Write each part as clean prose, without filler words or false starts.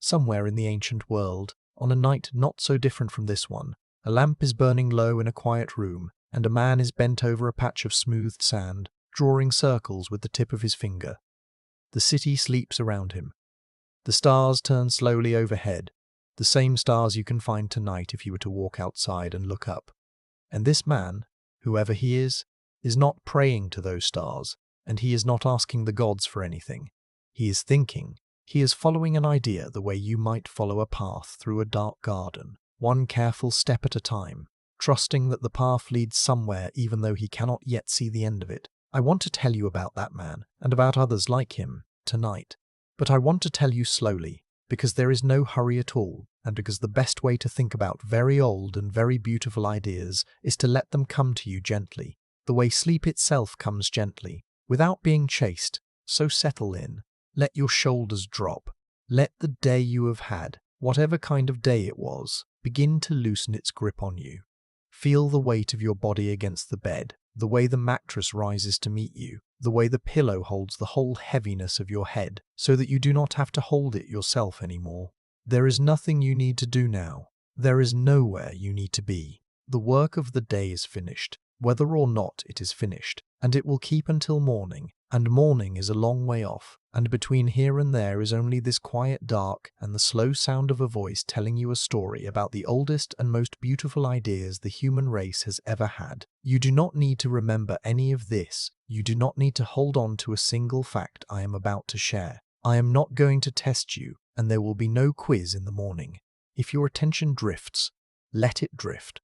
Somewhere in the ancient world, on a night not so different from this one, a lamp is burning low in a quiet room, and a man is bent over a patch of smoothed sand, drawing circles with the tip of his finger. The city sleeps around him. The stars turn slowly overhead, the same stars you can find tonight if you were to walk outside and look up. And this man, whoever he is not praying to those stars, and he is not asking the gods for anything. He is thinking. He is following an idea the way you might follow a path through a dark garden, one careful step at a time, trusting that the path leads somewhere even though he cannot yet see the end of it. I want to tell you about that man, and about others like him, tonight. But I want to tell you slowly, because there is no hurry at all, and because the best way to think about very old and very beautiful ideas is to let them come to you gently, the way sleep itself comes gently, without being chased. So settle in. Let your shoulders drop. Let the day you have had, whatever kind of day it was, begin to loosen its grip on you. Feel the weight of your body against the bed, the way the mattress rises to meet you, the way the pillow holds the whole heaviness of your head, so that you do not have to hold it yourself anymore. There is nothing you need to do now. There is nowhere you need to be. The work of the day is finished, whether or not it is finished, and it will keep until morning, and morning is a long way off, and between here and there is only this quiet dark and the slow sound of a voice telling you a story about the oldest and most beautiful ideas the human race has ever had. You do not need to remember any of this. You do not need to hold on to a single fact I am about to share. I am not going to test you, and there will be no quiz in the morning. If your attention drifts, let it drift.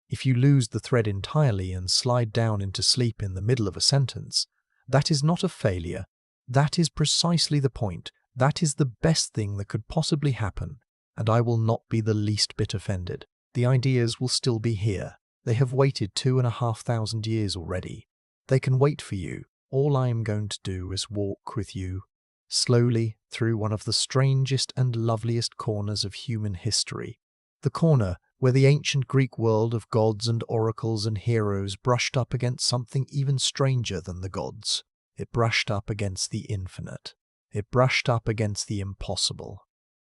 If you lose the thread entirely and slide down into sleep in the middle of a sentence, that is not a failure. That is precisely the point. That is the best thing that could possibly happen, and I will not be the least bit offended. The ideas will still be here. They have waited 2,500 years already. They can wait for you. All I am going to do is walk with you slowly through one of the strangest and loveliest corners of human history. The corner where the ancient Greek world of gods and oracles and heroes brushed up against something even stranger than the gods. It brushed up against the infinite. It brushed up against the impossible.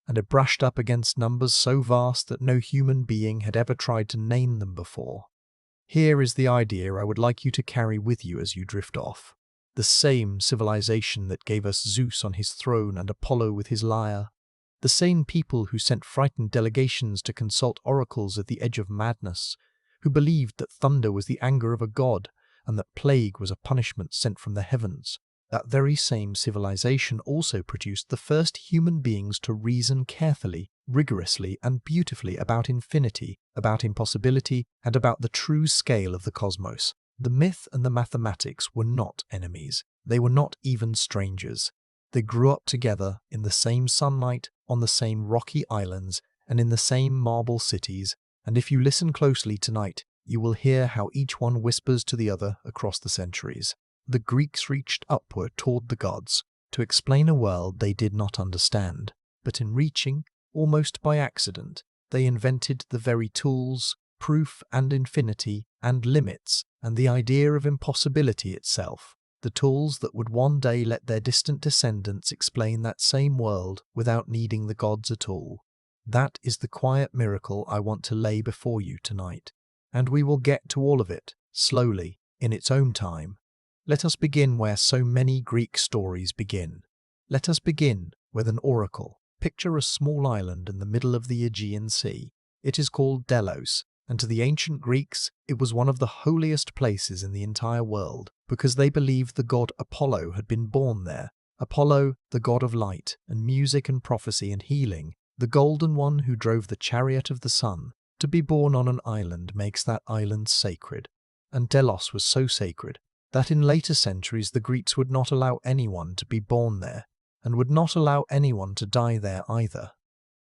And it brushed up against numbers so vast that no human being had ever tried to name them before. Here is the idea I would like you to carry with you as you drift off. The same civilization that gave us Zeus on his throne and Apollo with his lyre. The same people who sent frightened delegations to consult oracles at the edge of madness, who believed that thunder was the anger of a god and that plague was a punishment sent from the heavens. That very same civilization also produced the first human beings to reason carefully, rigorously, and beautifully about infinity, about impossibility, and about the true scale of the cosmos. The myth and the mathematics were not enemies. They were not even strangers. They grew up together in the same sunlight, on the same rocky islands, and in the same marble cities, and if you listen closely tonight, you will hear how each one whispers to the other across the centuries. The Greeks reached upward toward the gods to explain a world they did not understand, but in reaching, almost by accident, they invented the very tools, proof and infinity and limits, and the idea of impossibility itself. The tools that would one day let their distant descendants explain that same world without needing the gods at all. That is the quiet miracle I want to lay before you tonight. And we will get to all of it, slowly, in its own time. Let us begin where so many Greek stories begin. Let us begin with an oracle. Picture a small island in the middle of the Aegean Sea. It is called Delos, and to the ancient Greeks, it was one of the holiest places in the entire world, because they believed the god Apollo had been born there. Apollo, the god of light, and music and prophecy and healing, the golden one who drove the chariot of the sun. To be born on an island makes that island sacred. And Delos was so sacred that in later centuries the Greeks would not allow anyone to be born there, and would not allow anyone to die there either,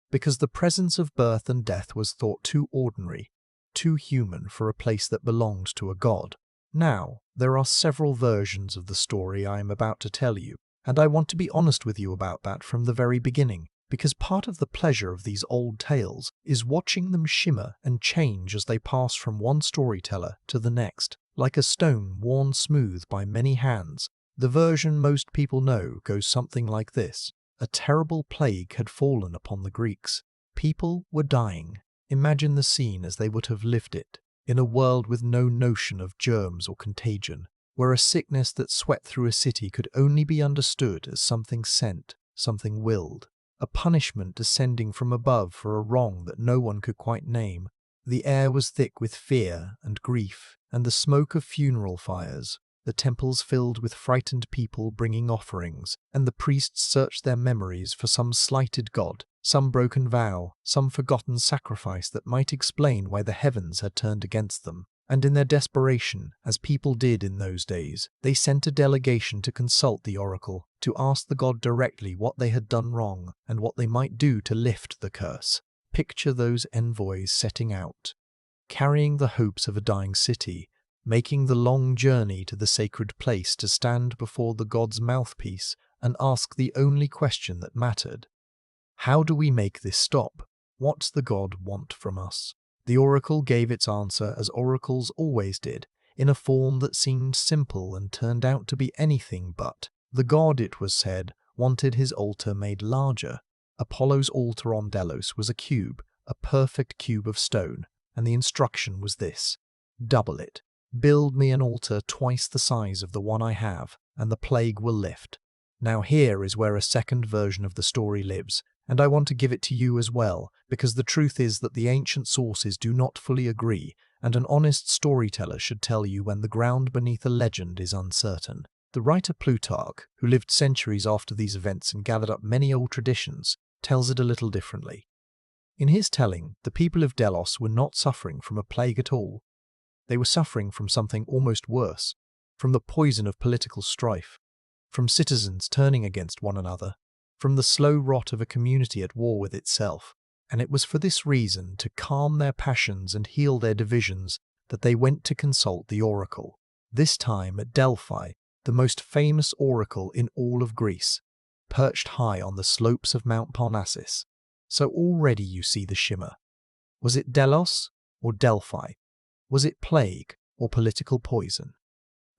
because the presence of birth and death was thought too ordinary, too human for a place that belonged to a god. Now, there are several versions of the story I am about to tell you, and I want to be honest with you about that from the very beginning, because part of the pleasure of these old tales is watching them shimmer and change as they pass from one storyteller to the next, like a stone worn smooth by many hands. The version most people know goes something like this. A terrible plague had fallen upon the Greeks. People were dying. Imagine the scene as they would have lived it, in a world with no notion of germs or contagion, where a sickness that swept through a city could only be understood as something sent, something willed, a punishment descending from above for a wrong that no one could quite name. The air was thick with fear and grief, and the smoke of funeral fires, the temples filled with frightened people bringing offerings, and the priests searched their memories for some slighted god, some broken vow, some forgotten sacrifice that might explain why the heavens had turned against them. And in their desperation, as people did in those days, they sent a delegation to consult the oracle, to ask the god directly what they had done wrong and what they might do to lift the curse. Picture those envoys setting out, carrying the hopes of a dying city, making the long journey to the sacred place to stand before the god's mouthpiece and ask the only question that mattered. How do we make this stop? What's the god want from us? The oracle gave its answer as oracles always did, in a form that seemed simple and turned out to be anything but. The god, it was said, wanted his altar made larger. Apollo's altar on Delos was a cube, a perfect cube of stone, and the instruction was this: double it. Build me an altar twice the size of the one I have, and the plague will lift. Now here is where a second version of the story lives, and I want to give it to you as well, because the truth is that the ancient sources do not fully agree, and an honest storyteller should tell you when the ground beneath a legend is uncertain. The writer Plutarch, who lived centuries after these events and gathered up many old traditions, tells it a little differently. In his telling, the people of Delos were not suffering from a plague at all. They were suffering from something almost worse, from the poison of political strife, from citizens turning against one another, from the slow rot of a community at war with itself. And it was for this reason, to calm their passions and heal their divisions, that they went to consult the oracle. This time at Delphi, the most famous oracle in all of Greece, perched high on the slopes of Mount Parnassus. So already you see the shimmer. Was it Delos or Delphi? Was it plague or political poison?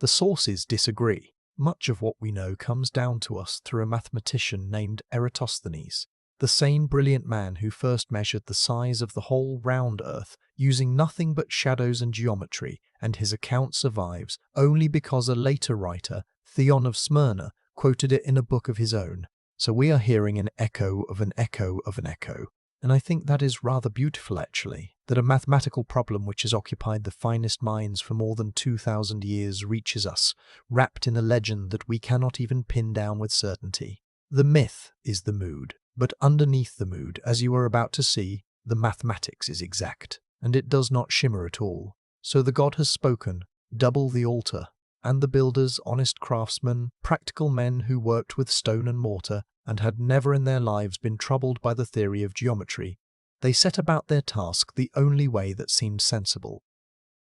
The sources disagree. Much of what we know comes down to us through a mathematician named Eratosthenes, the same brilliant man who first measured the size of the whole round Earth using nothing but shadows and geometry, and his account survives only because a later writer, Theon of Smyrna, quoted it in a book of his own. So we are hearing an echo of an echo of an echo. And I think that is rather beautiful, actually, that a mathematical problem which has occupied the finest minds for more than 2,000 years reaches us, wrapped in a legend that we cannot even pin down with certainty. The myth is the mood, but underneath the mood, as you are about to see, the mathematics is exact, and it does not shimmer at all. So the god has spoken, double the altar, and the builders, honest craftsmen, practical men who worked with stone and mortar, and had never in their lives been troubled by the theory of geometry, they set about their task the only way that seemed sensible.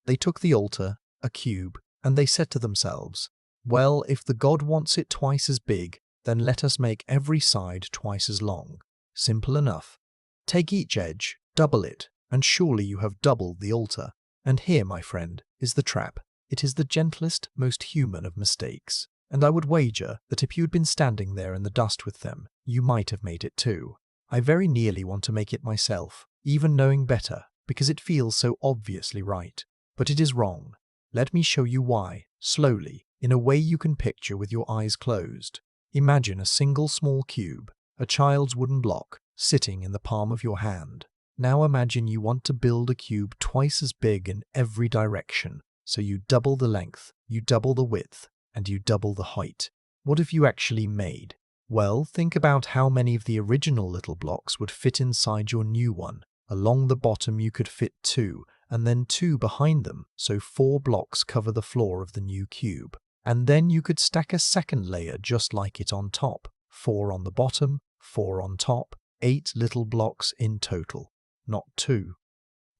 They took the altar, a cube, and they said to themselves, well, if the god wants it twice as big, then let us make every side twice as long. Simple enough. Take each edge, double it, and surely you have doubled the altar. And here, my friend, is the trap. It is the gentlest, most human of mistakes. And I would wager that if you'd been standing there in the dust with them, you might have made it too. I very nearly want to make it myself, even knowing better, because it feels so obviously right. But it is wrong. Let me show you why, slowly, in a way you can picture with your eyes closed. Imagine a single small cube, a child's wooden block, sitting in the palm of your hand. Now imagine you want to build a cube twice as big in every direction. So you double the length, you double the width, and you double the height. What have you actually made? Well, think about how many of the original little blocks would fit inside your new one. Along the bottom you could fit 2, and then 2 behind them, so 4 blocks cover the floor of the new cube. And then you could stack a second layer just like it on top. 4 on the bottom, 4 on top, 8 little blocks in total. Not 2.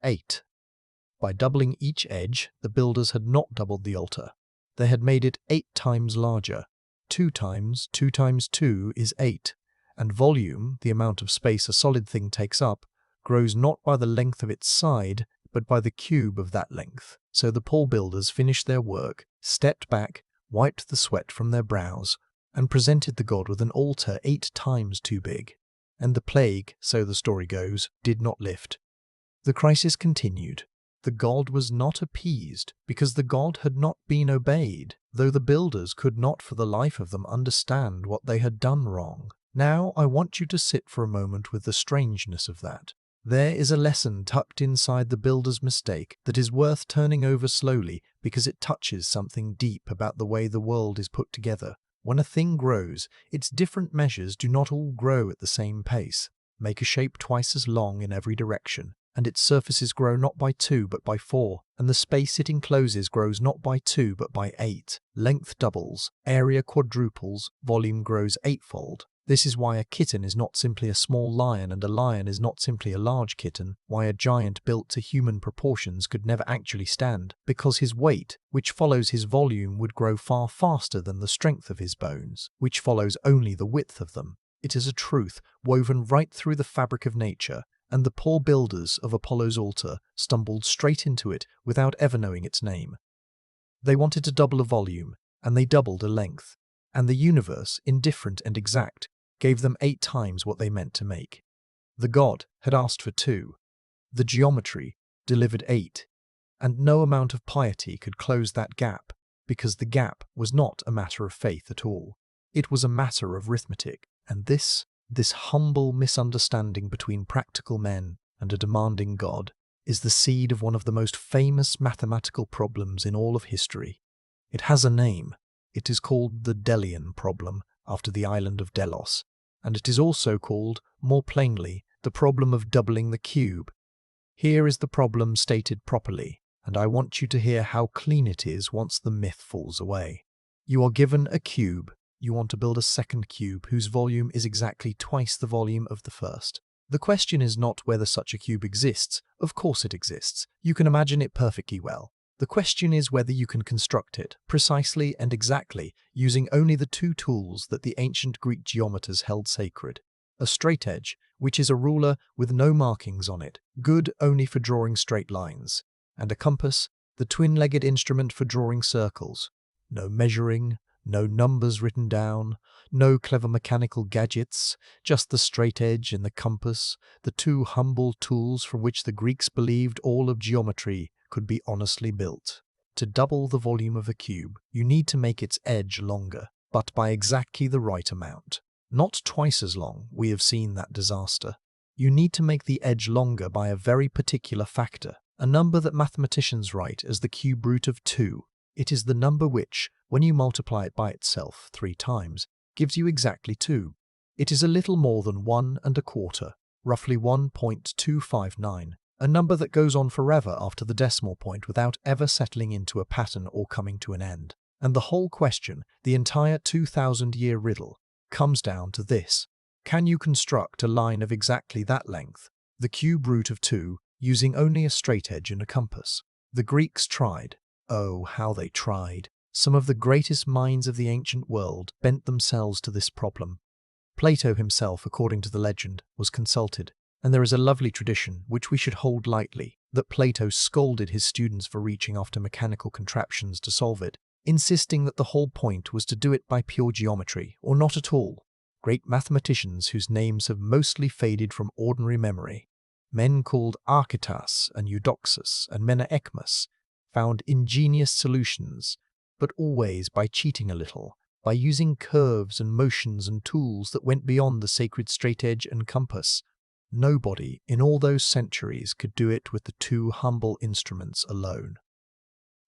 8. By doubling each edge, the builders had not doubled the altar. They had made it 8 times larger. 2 times 2 times 2 is 8. And volume, the amount of space a solid thing takes up, grows not by the length of its side, but by the cube of that length. So the pole builders finished their work, stepped back, wiped the sweat from their brows, and presented the god with an altar 8 times too big. And the plague, so the story goes, did not lift. The crisis continued. The god was not appeased because the god had not been obeyed, though the builders could not for the life of them understand what they had done wrong. Now I want you to sit for a moment with the strangeness of that. There is a lesson tucked inside the builder's mistake that is worth turning over slowly because it touches something deep about the way the world is put together. When a thing grows, its different measures do not all grow at the same pace. Make a shape twice as long in every direction, and its surfaces grow not by 2 but by 4, and the space it encloses grows not by 2 but by 8. Length doubles, area quadruples, volume grows 8-fold. This is why a kitten is not simply a small lion and a lion is not simply a large kitten, why a giant built to human proportions could never actually stand, because his weight, which follows his volume, would grow far faster than the strength of his bones, which follows only the width of them. It is a truth woven right through the fabric of nature, and the poor builders of Apollo's altar stumbled straight into it without ever knowing its name. They wanted to double a volume, and they doubled a length, and the universe, indifferent and exact, gave them 8 times what they meant to make. The god had asked for 2. The geometry delivered 8, and no amount of piety could close that gap, because the gap was not a matter of faith at all. It was a matter of arithmetic, and this humble misunderstanding between practical men and a demanding god is the seed of one of the most famous mathematical problems in all of history. It has a name. It is called the Delian problem, after the island of Delos, and it is also called, more plainly, the problem of doubling the cube. Here is the problem stated properly, and I want you to hear how clean it is once the myth falls away. You are given a cube. You want to build a second cube whose volume is exactly twice the volume of the first. The question is not whether such a cube exists. Of course it exists. You can imagine it perfectly well. The question is whether you can construct it, precisely and exactly, using only the 2 tools that the ancient Greek geometers held sacred. A straightedge, which is a ruler with no markings on it, good only for drawing straight lines, and a compass, the twin-legged instrument for drawing circles. No measuring, no numbers written down, no clever mechanical gadgets, just the straightedge and the compass, the 2 humble tools from which the Greeks believed all of geometry could be honestly built. To double the volume of a cube, you need to make its edge longer, but by exactly the right amount. Not twice as long, we have seen that disaster. You need to make the edge longer by a very particular factor, a number that mathematicians write as the cube root of 2. It is the number which, when you multiply it by itself 3 times, gives you exactly 2. It is a little more than 1 1/4, roughly 1.259. A number that goes on forever after the decimal point without ever settling into a pattern or coming to an end. And the whole question, the entire 2,000-year riddle, comes down to this. Can you construct a line of exactly that length, the cube root of 2, using only a straightedge and a compass? The Greeks tried. Oh, how they tried. Some of the greatest minds of the ancient world bent themselves to this problem. Plato himself, according to the legend, was consulted. And there is a lovely tradition, which we should hold lightly, that Plato scolded his students for reaching after mechanical contraptions to solve it, insisting that the whole point was to do it by pure geometry, or not at all. Great mathematicians whose names have mostly faded from ordinary memory, men called Archytas and Eudoxus and Menaechmus, found ingenious solutions, but always by cheating a little, by using curves and motions and tools that went beyond the sacred straightedge and compass. Nobody in all those centuries could do it with the 2 humble instruments alone.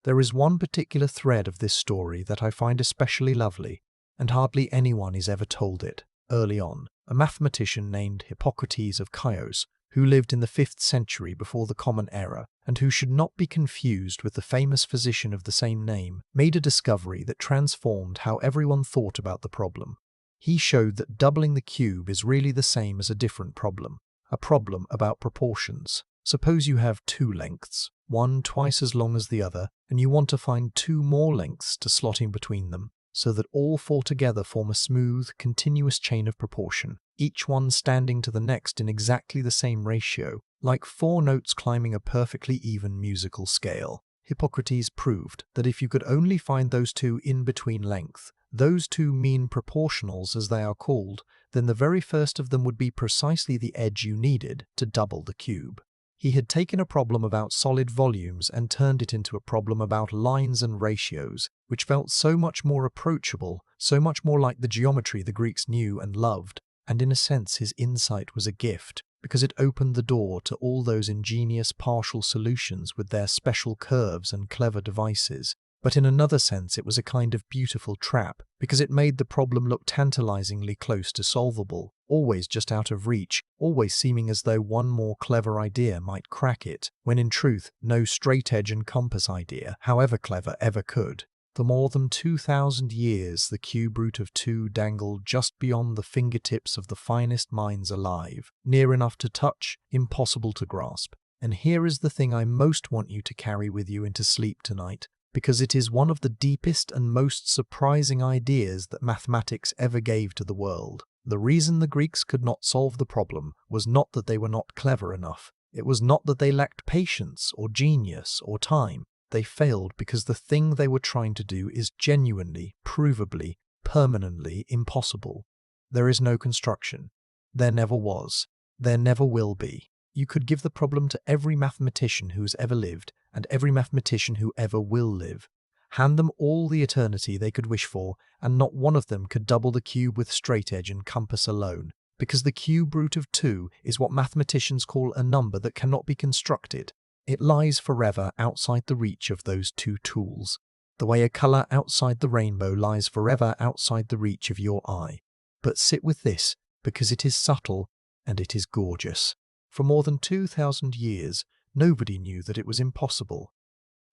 There is one particular thread of this story that I find especially lovely, and hardly anyone is ever told it. Early on, a mathematician named Hippocrates of Chios, who lived in the 5th century before the Common Era, and who should not be confused with the famous physician of the same name, made a discovery that transformed how everyone thought about the problem. He showed that doubling the cube is really the same as a different problem. A problem about proportions. Suppose you have 2 lengths, one twice as long as the other, and you want to find 2 more lengths to slot in between them, so that all 4 together form a smooth, continuous chain of proportion, each one standing to the next in exactly the same ratio, like 4 notes climbing a perfectly even musical scale. Hippocrates proved that if you could only find those 2 in-between length, those two mean proportionals as they are called, then the very first of them would be precisely the edge you needed to double the cube. He had taken a problem about solid volumes and turned it into a problem about lines and ratios, which felt so much more approachable, so much more like the geometry the Greeks knew and loved, and in a sense his insight was a gift, because it opened the door to all those ingenious partial solutions with their special curves and clever devices. But in another sense it was a kind of beautiful trap, because it made the problem look tantalizingly close to solvable, always just out of reach, always seeming as though one more clever idea might crack it, when in truth no straight edge and compass idea, however clever, ever could. For more than 2,000 years the cube root of 2 dangled just beyond the fingertips of the finest minds alive, near enough to touch, impossible to grasp. And here is the thing I most want you to carry with you into sleep tonight, because it is one of the deepest and most surprising ideas that mathematics ever gave to the world. The reason the Greeks could not solve the problem was not that they were not clever enough. It was not that they lacked patience or genius or time. They failed because the thing they were trying to do is genuinely, provably, permanently impossible. There is no construction. There never was. There never will be. You could give the problem to every mathematician who has ever lived and every mathematician who ever will live. Hand them all the eternity they could wish for, and not one of them could double the cube with straight edge and compass alone, because the cube root of 2 is what mathematicians call a number that cannot be constructed. It lies forever outside the reach of those two tools, the way a colour outside the rainbow lies forever outside the reach of your eye. But sit with this, because it is subtle and it is gorgeous. For more than 2,000 years, nobody knew that it was impossible.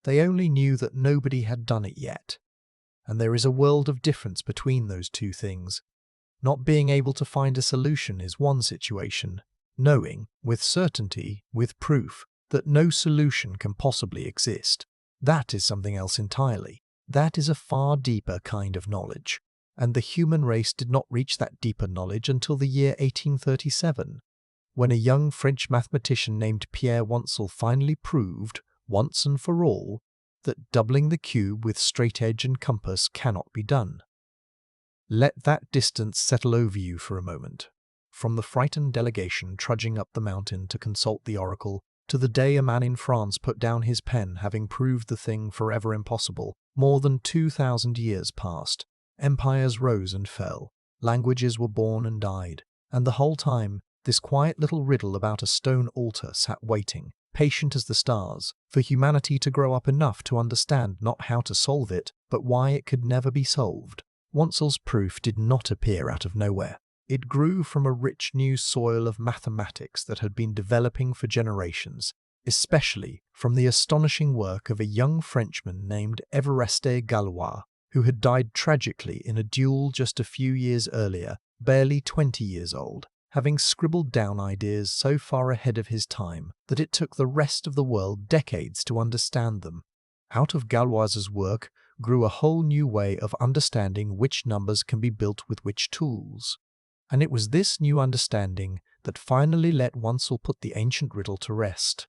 They only knew that nobody had done it yet. And there is a world of difference between those two things. Not being able to find a solution is one situation. Knowing, with certainty, with proof, that no solution can possibly exist, that is something else entirely. That is a far deeper kind of knowledge. And the human race did not reach that deeper knowledge until the year 1837. When a young French mathematician named Pierre Wonzel finally proved, once and for all, that doubling the cube with straight edge and compass cannot be done. Let that distance settle over you for a moment. From the frightened delegation trudging up the mountain to consult the oracle, to the day a man in France put down his pen having proved the thing forever impossible, more than 2,000 years passed. Empires rose and fell, languages were born and died, and the whole time, this quiet little riddle about a stone altar sat waiting, patient as the stars, for humanity to grow up enough to understand not how to solve it, but why it could never be solved. Wonzel's proof did not appear out of nowhere. It grew from a rich new soil of mathematics that had been developing for generations, especially from the astonishing work of a young Frenchman named Évariste Galois, who had died tragically in a duel just a few years earlier, barely 20 years old, having scribbled down ideas so far ahead of his time that it took the rest of the world decades to understand them. Out of Galois's work grew a whole new way of understanding which numbers can be built with which tools. And it was this new understanding that finally let Wonzel put the ancient riddle to rest.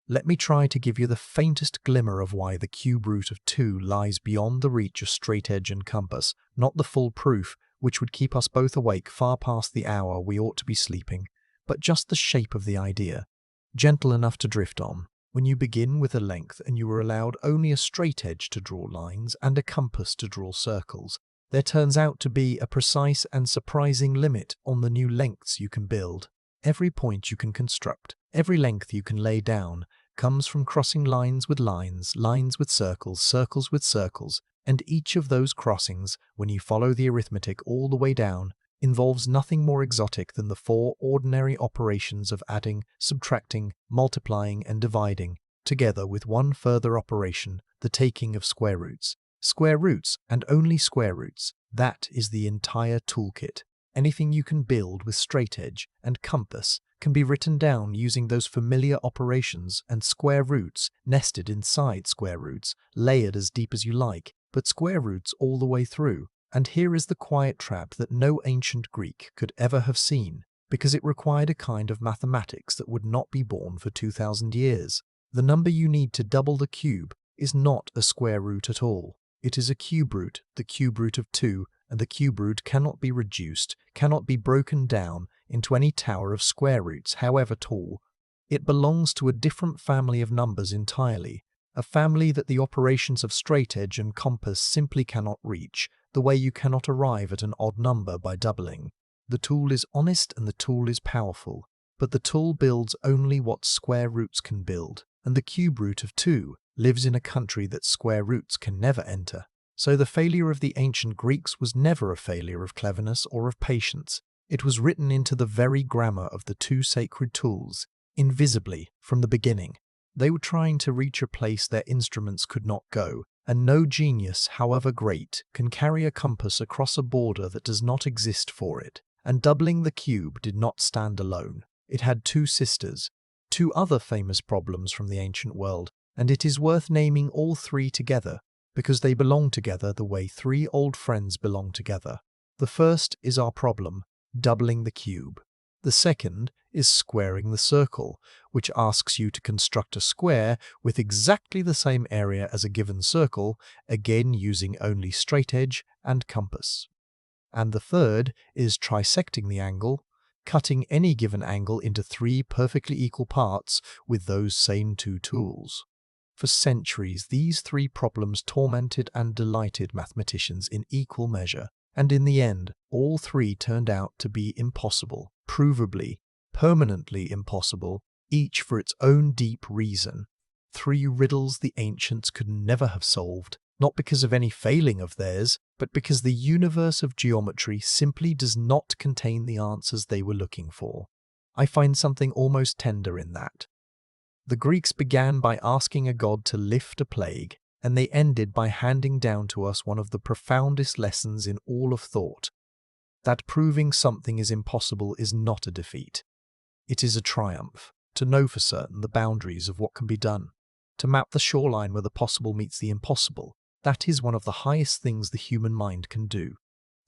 Let me try to give you the faintest glimmer of why the cube root of 2 lies beyond the reach of straight edge and compass, not the full proof, which would keep us both awake far past the hour we ought to be sleeping, but just the shape of the idea, gentle enough to drift on. When you begin with a length and you are allowed only a straight edge to draw lines and a compass to draw circles, there turns out to be a precise and surprising limit on the new lengths you can build. Every point you can construct, every length you can lay down, comes from crossing lines with lines, lines with circles, circles with circles, and each of those crossings, when you follow the arithmetic all the way down, involves nothing more exotic than the 4 ordinary operations of adding, subtracting, multiplying, and dividing, together with one further operation, the taking of square roots. Square roots, and only square roots. That is the entire toolkit. Anything you can build with straight edge and compass can be written down using those familiar operations, and square roots nested inside square roots, layered as deep as you like, but square roots all the way through. And here is the quiet trap that no ancient Greek could ever have seen, because it required a kind of mathematics that would not be born for 2,000 years. The number you need to double the cube is not a square root at all. It is a cube root, the cube root of 2, and the cube root cannot be reduced, cannot be broken down into any tower of square roots, however tall. It belongs to a different family of numbers entirely, a family that the operations of straightedge and compass simply cannot reach, the way you cannot arrive at an odd number by doubling. The tool is honest and the tool is powerful, but the tool builds only what square roots can build, and the cube root of 2 lives in a country that square roots can never enter. So the failure of the ancient Greeks was never a failure of cleverness or of patience. It was written into the very grammar of the two sacred tools, invisibly, from the beginning. They were trying to reach a place their instruments could not go, and no genius, however great, can carry a compass across a border that does not exist for it. And doubling the cube did not stand alone. It had two sisters, two other famous problems from the ancient world, and it is worth naming all three together, because they belong together the way three old friends belong together. The first is our problem, doubling the cube. The second is squaring the circle, which asks you to construct a square with exactly the same area as a given circle, again using only straightedge and compass. And the third is trisecting the angle, cutting any given angle into 3 perfectly equal parts with those same two tools. For centuries, these 3 problems tormented and delighted mathematicians in equal measure, and in the end, all 3 turned out to be impossible, provably, permanently impossible, each for its own deep reason. 3 riddles the ancients could never have solved, not because of any failing of theirs, but because the universe of geometry simply does not contain the answers they were looking for. I find something almost tender in that. The Greeks began by asking a god to lift a plague, and they ended by handing down to us one of the profoundest lessons in all of thought, that proving something is impossible is not a defeat. It is a triumph, to know for certain the boundaries of what can be done, to map the shoreline where the possible meets the impossible. That is one of the highest things the human mind can do.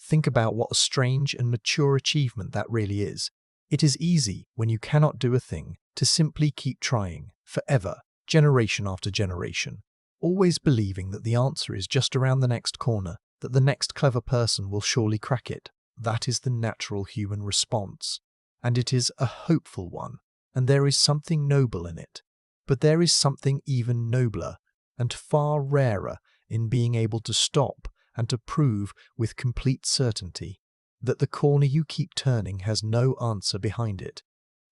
Think about what a strange and mature achievement that really is. It is easy, when you cannot do a thing, to simply keep trying, forever, generation after generation, always believing that the answer is just around the next corner, that the next clever person will surely crack it. That is the natural human response, and it is a hopeful one, and there is something noble in it. But there is something even nobler, and far rarer, in being able to stop and to prove with complete certainty that the corner you keep turning has no answer behind it,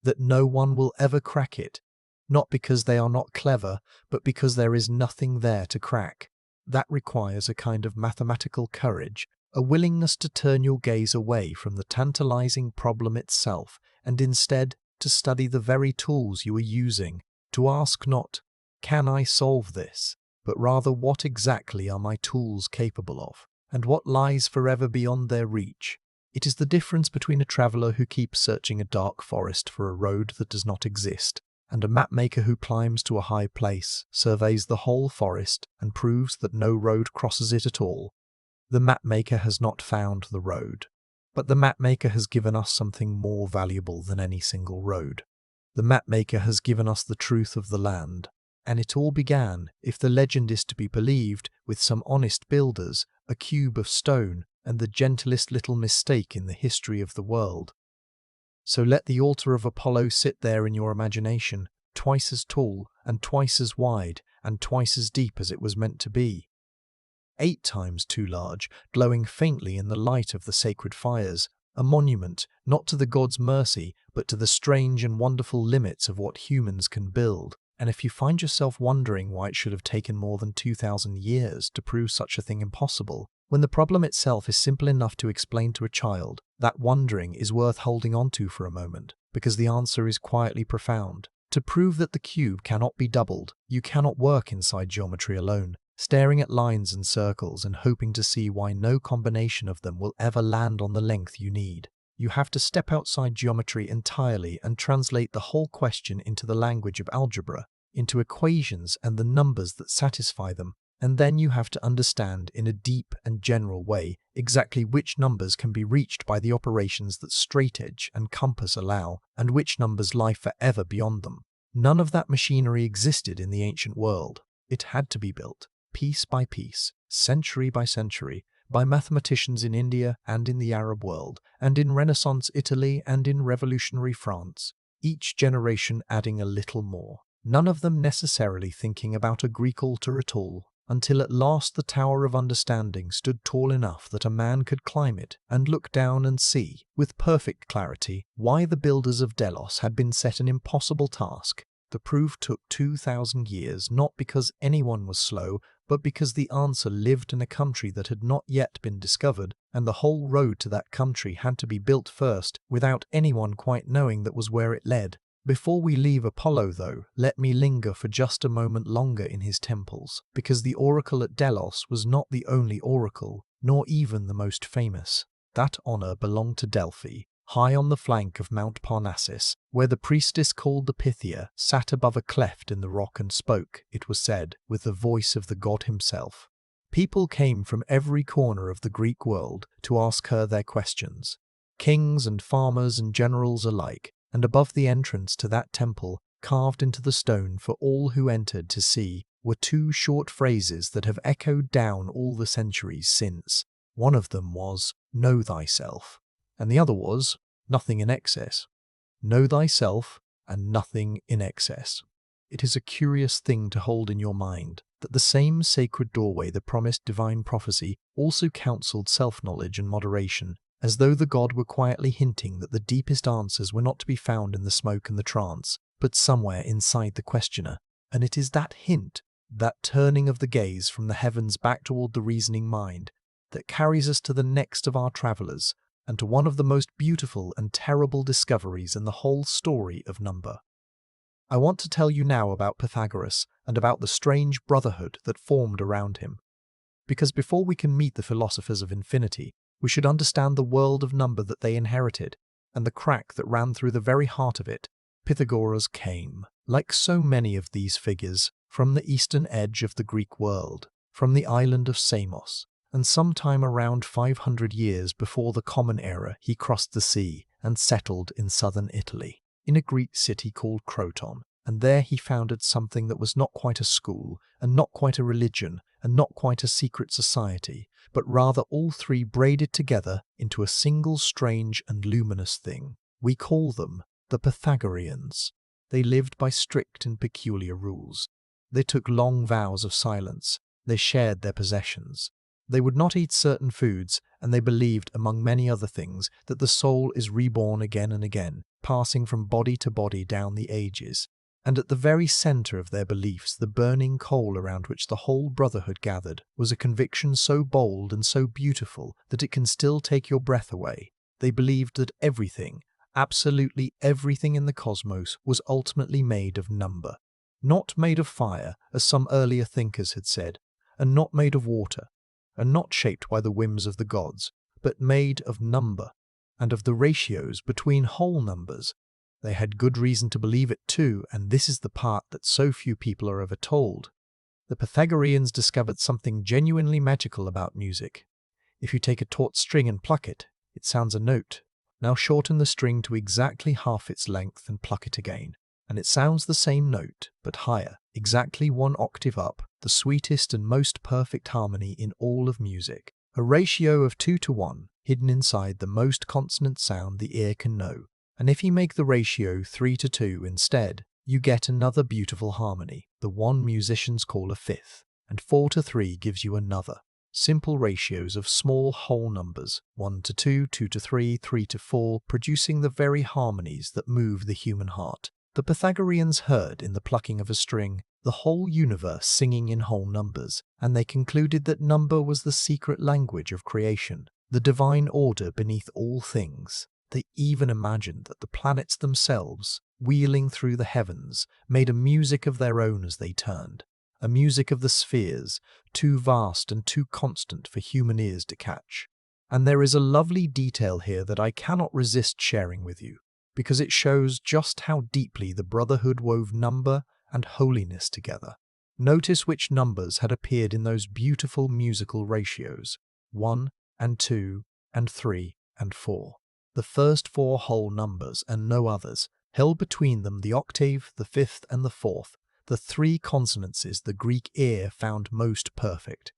that no one will ever crack it, not because they are not clever, but because there is nothing there to crack. That requires a kind of mathematical courage, a willingness to turn your gaze away from the tantalizing problem itself and instead to study the very tools you are using, to ask not, "Can I solve this?" but rather, "What exactly are my tools capable of, and what lies forever beyond their reach?" It is the difference between a traveller who keeps searching a dark forest for a road that does not exist, and a mapmaker who climbs to a high place, surveys the whole forest, and proves that no road crosses it at all. The mapmaker has not found the road, but the mapmaker has given us something more valuable than any single road. The mapmaker has given us the truth of the land. And it all began, if the legend is to be believed, with some honest builders, a cube of stone, and the gentlest little mistake in the history of the world. So let the altar of Apollo sit there in your imagination, twice as tall, and twice as wide, and twice as deep as it was meant to be. 8 times too large, glowing faintly in the light of the sacred fires, a monument, not to the god's mercy, but to the strange and wonderful limits of what humans can build. And if you find yourself wondering why it should have taken more than 2,000 years to prove such a thing impossible, when the problem itself is simple enough to explain to a child, that wondering is worth holding on to for a moment, because the answer is quietly profound. To prove that the cube cannot be doubled, you cannot work inside geometry alone, staring at lines and circles and hoping to see why no combination of them will ever land on the length you need. You have to step outside geometry entirely and translate the whole question into the language of algebra, into equations and the numbers that satisfy them, and then you have to understand in a deep and general way exactly which numbers can be reached by the operations that straightedge and compass allow, and which numbers lie forever beyond them. None of that machinery existed in the ancient world. It had to be built, piece by piece, century by century, by mathematicians in India and in the Arab world, and in Renaissance Italy and in revolutionary France, each generation adding a little more, none of them necessarily thinking about a Greek altar at all, until at last the Tower of Understanding stood tall enough that a man could climb it and look down and see, with perfect clarity, why the builders of Delos had been set an impossible task. The proof took 2,000 years, not because anyone was slow, but because the answer lived in a country that had not yet been discovered, and the whole road to that country had to be built first, without anyone quite knowing that was where it led. Before we leave Apollo, though, let me linger for just a moment longer in his temples, because the oracle at Delos was not the only oracle, nor even the most famous. That honor belonged to Delphi, high on the flank of Mount Parnassus, where the priestess called the Pythia sat above a cleft in the rock and spoke, it was said, with the voice of the god himself. People came from every corner of the Greek world to ask her their questions, kings and farmers and generals alike, and above the entrance to that temple, carved into the stone for all who entered to see, were two short phrases that have echoed down all the centuries since. One of them was, "Know thyself," and the other was, "Nothing in excess." Know thyself and nothing in excess. It is a curious thing to hold in your mind that the same sacred doorway that promised divine prophecy also counseled self-knowledge and moderation, as though the god were quietly hinting that the deepest answers were not to be found in the smoke and the trance, but somewhere inside the questioner. And it is that hint, that turning of the gaze from the heavens back toward the reasoning mind, that carries us to the next of our travelers, and to one of the most beautiful and terrible discoveries in the whole story of number. I want to tell you now about Pythagoras and about the strange brotherhood that formed around him. Because before we can meet the philosophers of infinity, we should understand the world of number that they inherited, and the crack that ran through the very heart of it. Pythagoras came, like so many of these figures, from the eastern edge of the Greek world, from the island of Samos, and sometime around 500 years before the Common Era he crossed the sea and settled in southern Italy, in a Greek city called Croton, and there he founded something that was not quite a school, and not quite a religion, and not quite a secret society, but rather all three braided together into a single strange and luminous thing. We call them the Pythagoreans. They lived by strict and peculiar rules. They took long vows of silence. They shared their possessions. They would not eat certain foods, and they believed, among many other things, that the soul is reborn again and again, passing from body to body down the ages. And at the very center of their beliefs, the burning coal around which the whole brotherhood gathered, was a conviction so bold and so beautiful that it can still take your breath away. They believed that everything, absolutely everything in the cosmos, was ultimately made of number. Not made of fire, as some earlier thinkers had said, and not made of water, and not shaped by the whims of the gods, but made of number, and of the ratios between whole numbers. They had good reason to believe it too, and this is the part that so few people are ever told. The Pythagoreans discovered something genuinely magical about music. If you take a taut string and pluck it, it sounds a note. Now shorten the string to exactly half its length and pluck it again, and it sounds the same note, but higher, exactly one octave up, the sweetest and most perfect harmony in all of music. A ratio of 2 to 1, hidden inside the most consonant sound the ear can know. And if you make the ratio 3 to 2 instead, you get another beautiful harmony, the one musicians call a fifth, and 4 to 3 gives you another. Simple ratios of small whole numbers, 1 to 2, 2 to 3, 3 to 4, producing the very harmonies that move the human heart. The Pythagoreans heard in the plucking of a string the whole universe singing in whole numbers, and they concluded that number was the secret language of creation, the divine order beneath all things. They even imagined that the planets themselves, wheeling through the heavens, made a music of their own as they turned, a music of the spheres, too vast and too constant for human ears to catch. And there is a lovely detail here that I cannot resist sharing with you, because it shows just how deeply the brotherhood wove number and holiness together. Notice which numbers had appeared in those beautiful musical ratios, 1 and 2 and 3 and 4. The first 4 whole numbers and no others, held between them the octave, the fifth and the fourth, the 3 consonances the Greek ear found most perfect.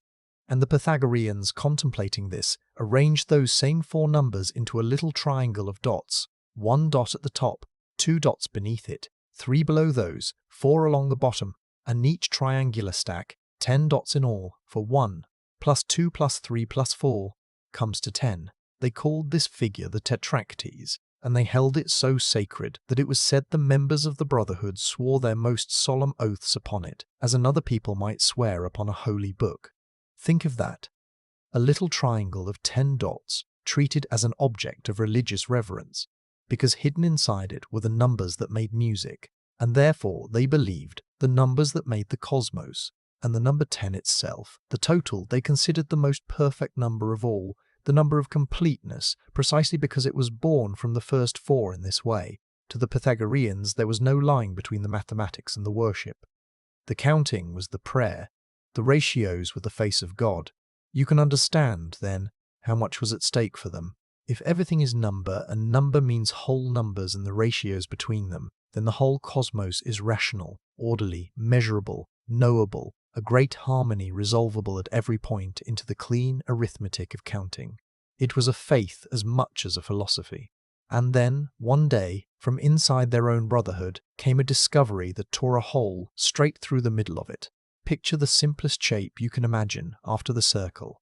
And the Pythagoreans, contemplating this, arranged those same 4 numbers into a little triangle of dots, 1 dot at the top, 2 dots beneath it, 3 below those, 4 along the bottom, and each triangular stack, 10 dots in all, for 1 plus 2 plus 3 plus 4 comes to 10. They called this figure the tetractes, and they held it so sacred that it was said the members of the brotherhood swore their most solemn oaths upon it, as another people might swear upon a holy book. Think of that. A little triangle of 10 dots treated as an object of religious reverence, because hidden inside it were the numbers that made music, and therefore they believed the numbers that made the cosmos, and the number 10 itself, the total, they considered the most perfect number of all, the number of completeness, precisely because it was born from the first 4 in this way. To the Pythagoreans there was no line between the mathematics and the worship. The counting was the prayer, the ratios were the face of God. You can understand, then, how much was at stake for them. If everything is number, and number means whole numbers and the ratios between them, then the whole cosmos is rational, orderly, measurable, knowable, a great harmony resolvable at every point into the clean arithmetic of counting. It was a faith as much as a philosophy. And then, one day, from inside their own brotherhood, came a discovery that tore a hole straight through the middle of it. Picture the simplest shape you can imagine after the circle.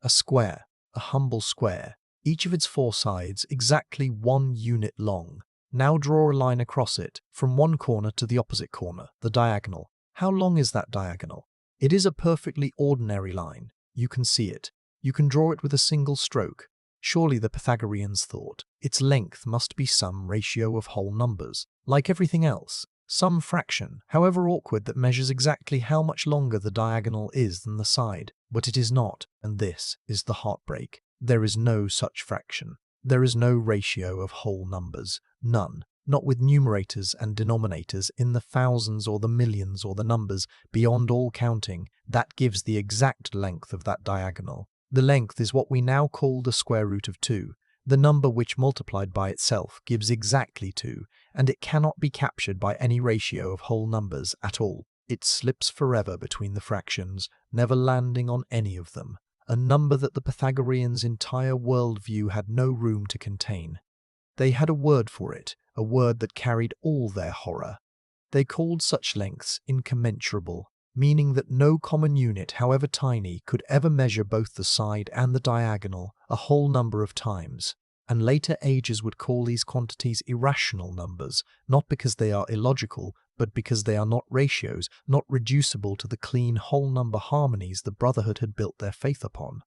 A square, a humble square, each of its 4 sides exactly 1 unit long. Now draw a line across it, from one corner to the opposite corner, the diagonal. How long is that diagonal? It is a perfectly ordinary line. You can see it. You can draw it with a single stroke. Surely, the Pythagoreans thought, its length must be some ratio of whole numbers. Like everything else, some fraction, however awkward, that measures exactly how much longer the diagonal is than the side. But it is not, and this is the heartbreak. There is no such fraction. There is no ratio of whole numbers. None. Not with numerators and denominators in the thousands or the millions or the numbers beyond all counting. That gives the exact length of that diagonal. The length is what we now call the square root of 2, the number which multiplied by itself gives exactly 2, and it cannot be captured by any ratio of whole numbers at all. It slips forever between the fractions, never landing on any of them, a number that the Pythagoreans' entire worldview had no room to contain. They had a word for it, a word that carried all their horror. They called such lengths incommensurable, meaning that no common unit, however tiny, could ever measure both the side and the diagonal a whole number of times. And later ages would call these quantities irrational numbers, not because they are illogical, but because they are not ratios, not reducible to the clean whole number harmonies the brotherhood had built their faith upon.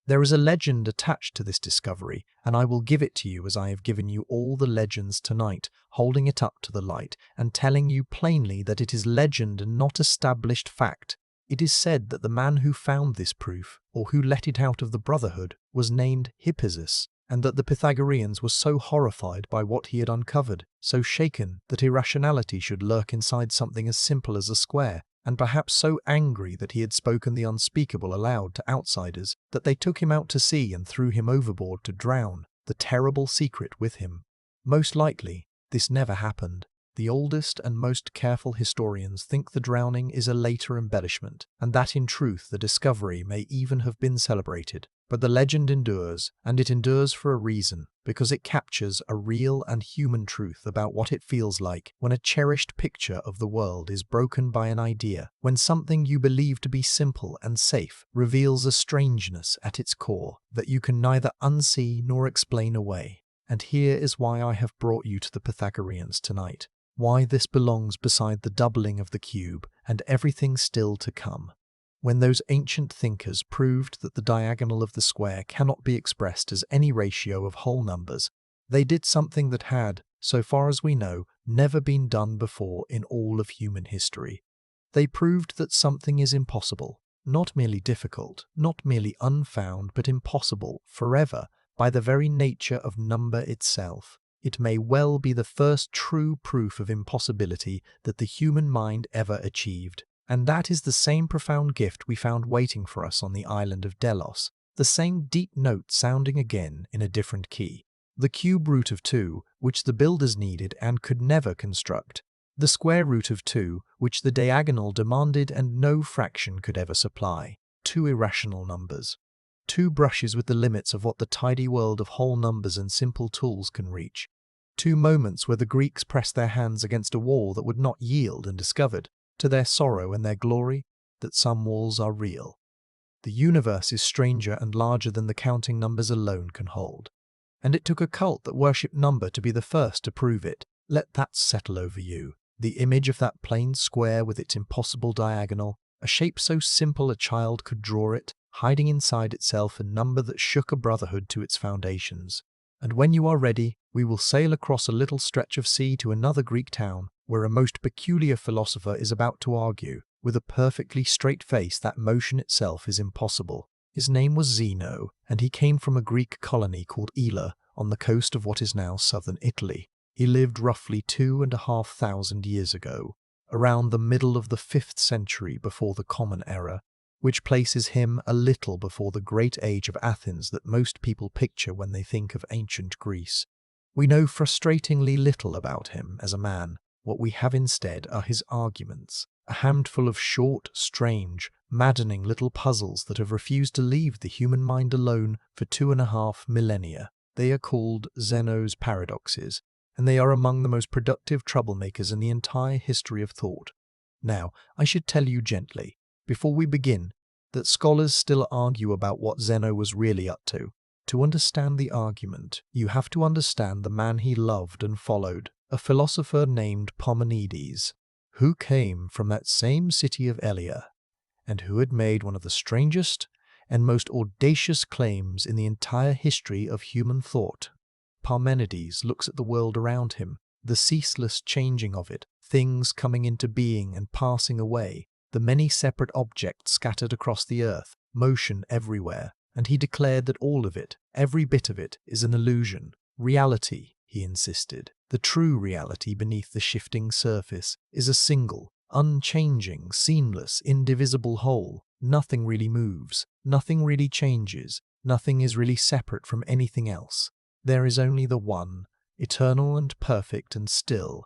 There is a legend attached to this discovery, and I will give it to you as I have given you all the legends tonight, holding it up to the light and telling you plainly that it is legend and not established fact. It is said that the man who found this proof, or who let it out of the brotherhood, was named Hippasus, and that the Pythagoreans were so horrified by what he had uncovered, so shaken that irrationality should lurk inside something as simple as a square, and perhaps so angry that he had spoken the unspeakable aloud to outsiders, that they took him out to sea and threw him overboard to drown the terrible secret with him. Most likely, this never happened. The oldest and most careful historians think the drowning is a later embellishment, and that in truth the discovery may even have been celebrated. But the legend endures, and it endures for a reason, because it captures a real and human truth about what it feels like when a cherished picture of the world is broken by an idea, when something you believe to be simple and safe reveals a strangeness at its core that you can neither unsee nor explain away. And here is why I have brought you to the Pythagoreans tonight, why this belongs beside the doubling of the cube and everything still to come. When those ancient thinkers proved that the diagonal of the square cannot be expressed as any ratio of whole numbers, they did something that had, so far as we know, never been done before in all of human history. They proved that something is impossible, not merely difficult, not merely unfound, but impossible forever by the very nature of number itself. It may well be the first true proof of impossibility that the human mind ever achieved. And that is the same profound gift we found waiting for us on the island of Delos, the same deep note sounding again in a different key. The cube root of 2, which the builders needed and could never construct. The square root of 2, which the diagonal demanded and no fraction could ever supply. two irrational numbers. Two brushes with the limits of what the tidy world of whole numbers and simple tools can reach. Two moments where the Greeks pressed their hands against a wall that would not yield and discovered, to their sorrow and their glory, that some walls are real. The universe is stranger and larger than the counting numbers alone can hold. And it took a cult that worshipped number to be the first to prove it. Let that settle over you. The image of that plain square with its impossible diagonal, a shape so simple a child could draw it, hiding inside itself a number that shook a brotherhood to its foundations. And when you are ready, we will sail across a little stretch of sea to another Greek town, where a most peculiar philosopher is about to argue, with a perfectly straight face, that motion itself is impossible. His name was Zeno, and he came from a Greek colony called Ela, on the coast of what is now southern Italy. He lived roughly 2,500 years ago, around the middle of the 5th century before the Common Era, which places him a little before the great age of Athens that most people picture when they think of ancient Greece. We know frustratingly little about him as a man. What we have instead are his arguments, a handful of short, strange, maddening little puzzles that have refused to leave the human mind alone for 2.5 millennia. They are called Zeno's paradoxes, and they are among the most productive troublemakers in the entire history of thought. Now, I should tell you gently, before we begin, that scholars still argue about what Zeno was really up to. To understand the argument, you have to understand the man he loved and followed, a philosopher named Parmenides, who came from that same city of Elea, and who had made one of the strangest and most audacious claims in the entire history of human thought. Parmenides looks at the world around him, the ceaseless changing of it, things coming into being and passing away, the many separate objects scattered across the earth, motion everywhere, and he declared that all of it, every bit of it, is an illusion. Reality, he insisted, the true reality beneath the shifting surface, is a single, unchanging, seamless, indivisible whole. Nothing really moves, nothing really changes, nothing is really separate from anything else. There is only the one, eternal and perfect and still.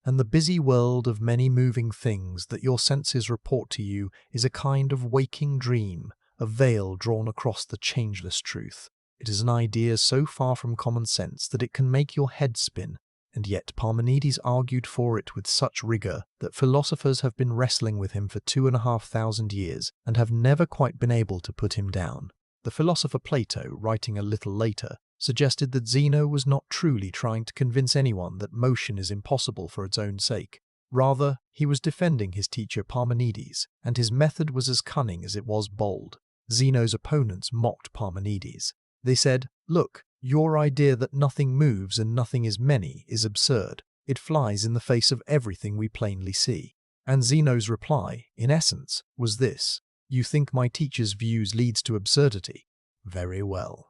And the busy world of many moving things that your senses report to you is a kind of waking dream, a veil drawn across the changeless truth. It is an idea so far from common sense that it can make your head spin, and yet Parmenides argued for it with such rigor that philosophers have been wrestling with him for 2,500 years and have never quite been able to put him down. The philosopher Plato, writing a little later, suggested that Zeno was not truly trying to convince anyone that motion is impossible for its own sake. Rather, he was defending his teacher Parmenides, and his method was as cunning as it was bold. Zeno's opponents mocked Parmenides. They said, "Look, your idea that nothing moves and nothing is many is absurd. It flies in the face of everything we plainly see." And Zeno's reply, in essence, was this: "You think my teacher's views leads to absurdity? Very well.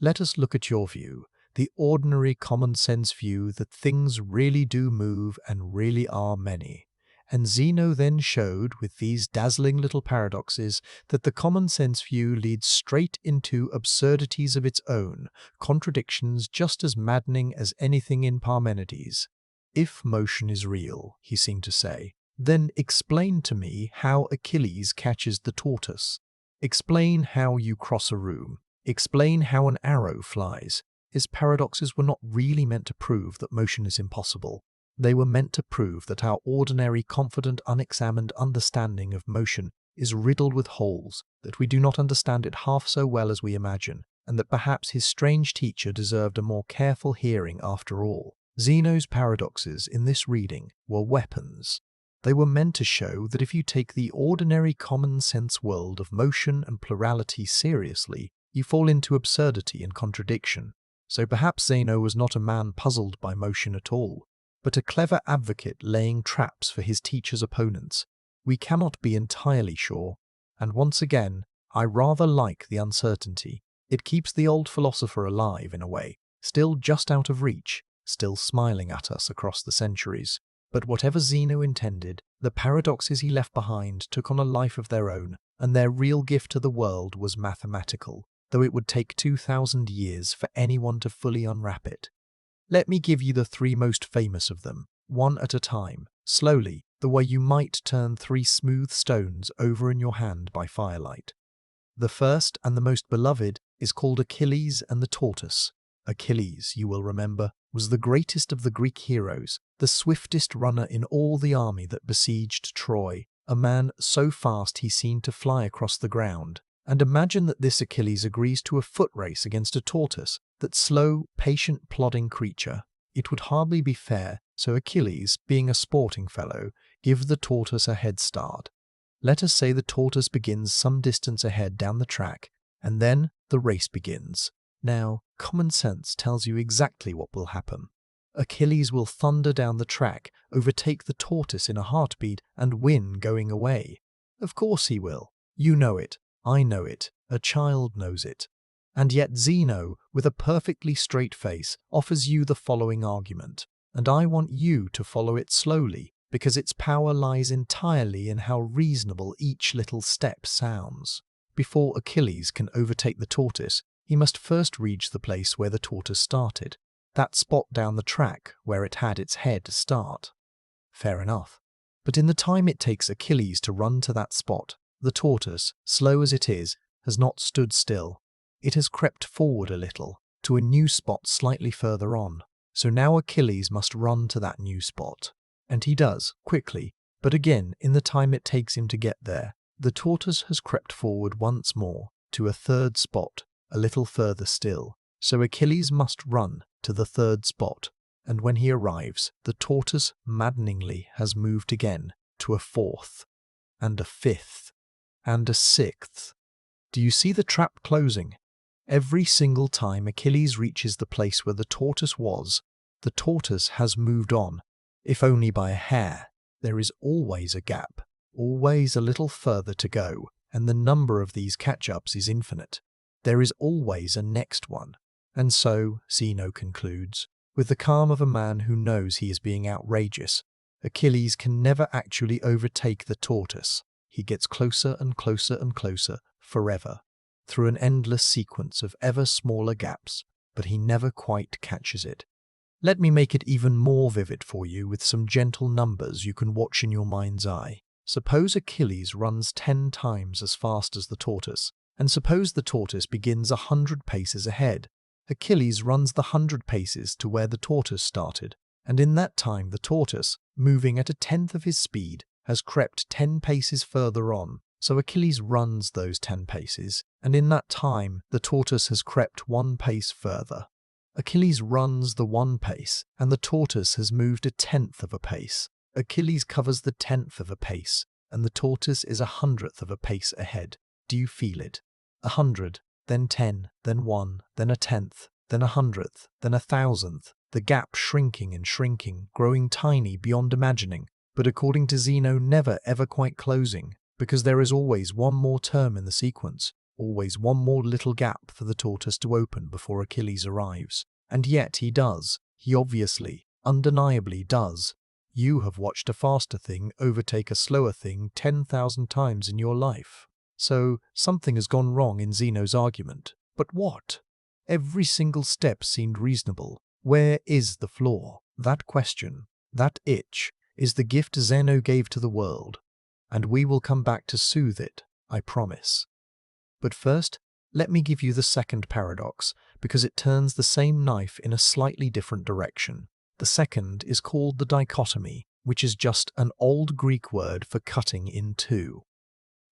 Let us look at your view, the ordinary common-sense view that things really do move and really are many." And Zeno then showed, with these dazzling little paradoxes, that the common-sense view leads straight into absurdities of its own, contradictions just as maddening as anything in Parmenides. "If motion is real," he seemed to say, "then explain to me how Achilles catches the tortoise. Explain how you cross a room. Explain how an arrow flies." His paradoxes were not really meant to prove that motion is impossible. They were meant to prove that our ordinary, confident, unexamined understanding of motion is riddled with holes, that we do not understand it half so well as we imagine, and that perhaps his strange teacher deserved a more careful hearing after all. Zeno's paradoxes in this reading were weapons. They were meant to show that if you take the ordinary common-sense world of motion and plurality seriously, you fall into absurdity and contradiction. So perhaps Zeno was not a man puzzled by motion at all, but a clever advocate laying traps for his teacher's opponents. We cannot be entirely sure, and once again, I rather like the uncertainty. It keeps the old philosopher alive in a way, still just out of reach, still smiling at us across the centuries. But whatever Zeno intended, the paradoxes he left behind took on a life of their own, and their real gift to the world was mathematical, though it would take 2,000 years for anyone to fully unwrap it. Let me give you the three most famous of them, one at a time, slowly, the way you might turn 3 smooth stones over in your hand by firelight. The first and the most beloved is called Achilles and the tortoise. Achilles, you will remember, was the greatest of the Greek heroes, the swiftest runner in all the army that besieged Troy, a man so fast he seemed to fly across the ground. And imagine that this Achilles agrees to a foot race against a tortoise, that slow, patient, plodding creature. It would hardly be fair, so Achilles, being a sporting fellow, give the tortoise a head start. Let us say the tortoise begins some distance ahead down the track, and then the race begins. Now, common sense tells you exactly what will happen. Achilles will thunder down the track, overtake the tortoise in a heartbeat, and win going away. Of course he will. You know it. I know it. A child knows it. And yet Zeno, with a perfectly straight face, offers you the following argument, and I want you to follow it slowly, because its power lies entirely in how reasonable each little step sounds. Before Achilles can overtake the tortoise, he must first reach the place where the tortoise started, that spot down the track where it had its head start. Fair enough. But in the time it takes Achilles to run to that spot, the tortoise, slow as it is, has not stood still. It has crept forward a little, to a new spot slightly further on. So now Achilles must run to that new spot. And he does, quickly, but again, in the time it takes him to get there, the tortoise has crept forward once more, to a third spot, a little further still. So Achilles must run to the third spot, and when he arrives, the tortoise maddeningly has moved again to a fourth, and a fifth, and a sixth. Do you see the trap closing? Every single time Achilles reaches the place where the tortoise was, the tortoise has moved on, if only by a hair. There is always a gap, always a little further to go, and the number of these catch-ups is infinite. There is always a next one. And so, Zeno concludes, with the calm of a man who knows he is being outrageous, Achilles can never actually overtake the tortoise. He gets closer and closer and closer, forever, through an endless sequence of ever smaller gaps, but he never quite catches it. Let me make it even more vivid for you with some gentle numbers you can watch in your mind's eye. Suppose Achilles runs 10 times as fast as the tortoise, and suppose the tortoise begins 100 paces ahead. Achilles runs the 100 paces to where the tortoise started, and in that time the tortoise, moving at 1/10 of his speed, has crept 10 paces further on. So Achilles runs those 10 paces, and in that time the tortoise has crept 1 pace further. Achilles runs the 1 pace, and the tortoise has moved 1/10 of a pace. Achilles covers the 1/10 of a pace, and the tortoise is 100th of a pace ahead. Do you feel it? 100, then 10, then 1, then 1/10, then 100th, then 1,000th, the gap shrinking and shrinking, growing tiny beyond imagining, but according to Zeno never ever quite closing, because there is always one more term in the sequence, always one more little gap for the tortoise to open before Achilles arrives. And yet he does. He obviously, undeniably does. You have watched a faster thing overtake a slower thing 10,000 times in your life. So something has gone wrong in Zeno's argument. But what? Every single step seemed reasonable. Where is the flaw? That question, that itch, is the gift Zeno gave to the world. And we will come back to soothe it, I promise. But first, let me give you the second paradox, because it turns the same knife in a slightly different direction. The second is called the dichotomy, which is just an old Greek word for cutting in two.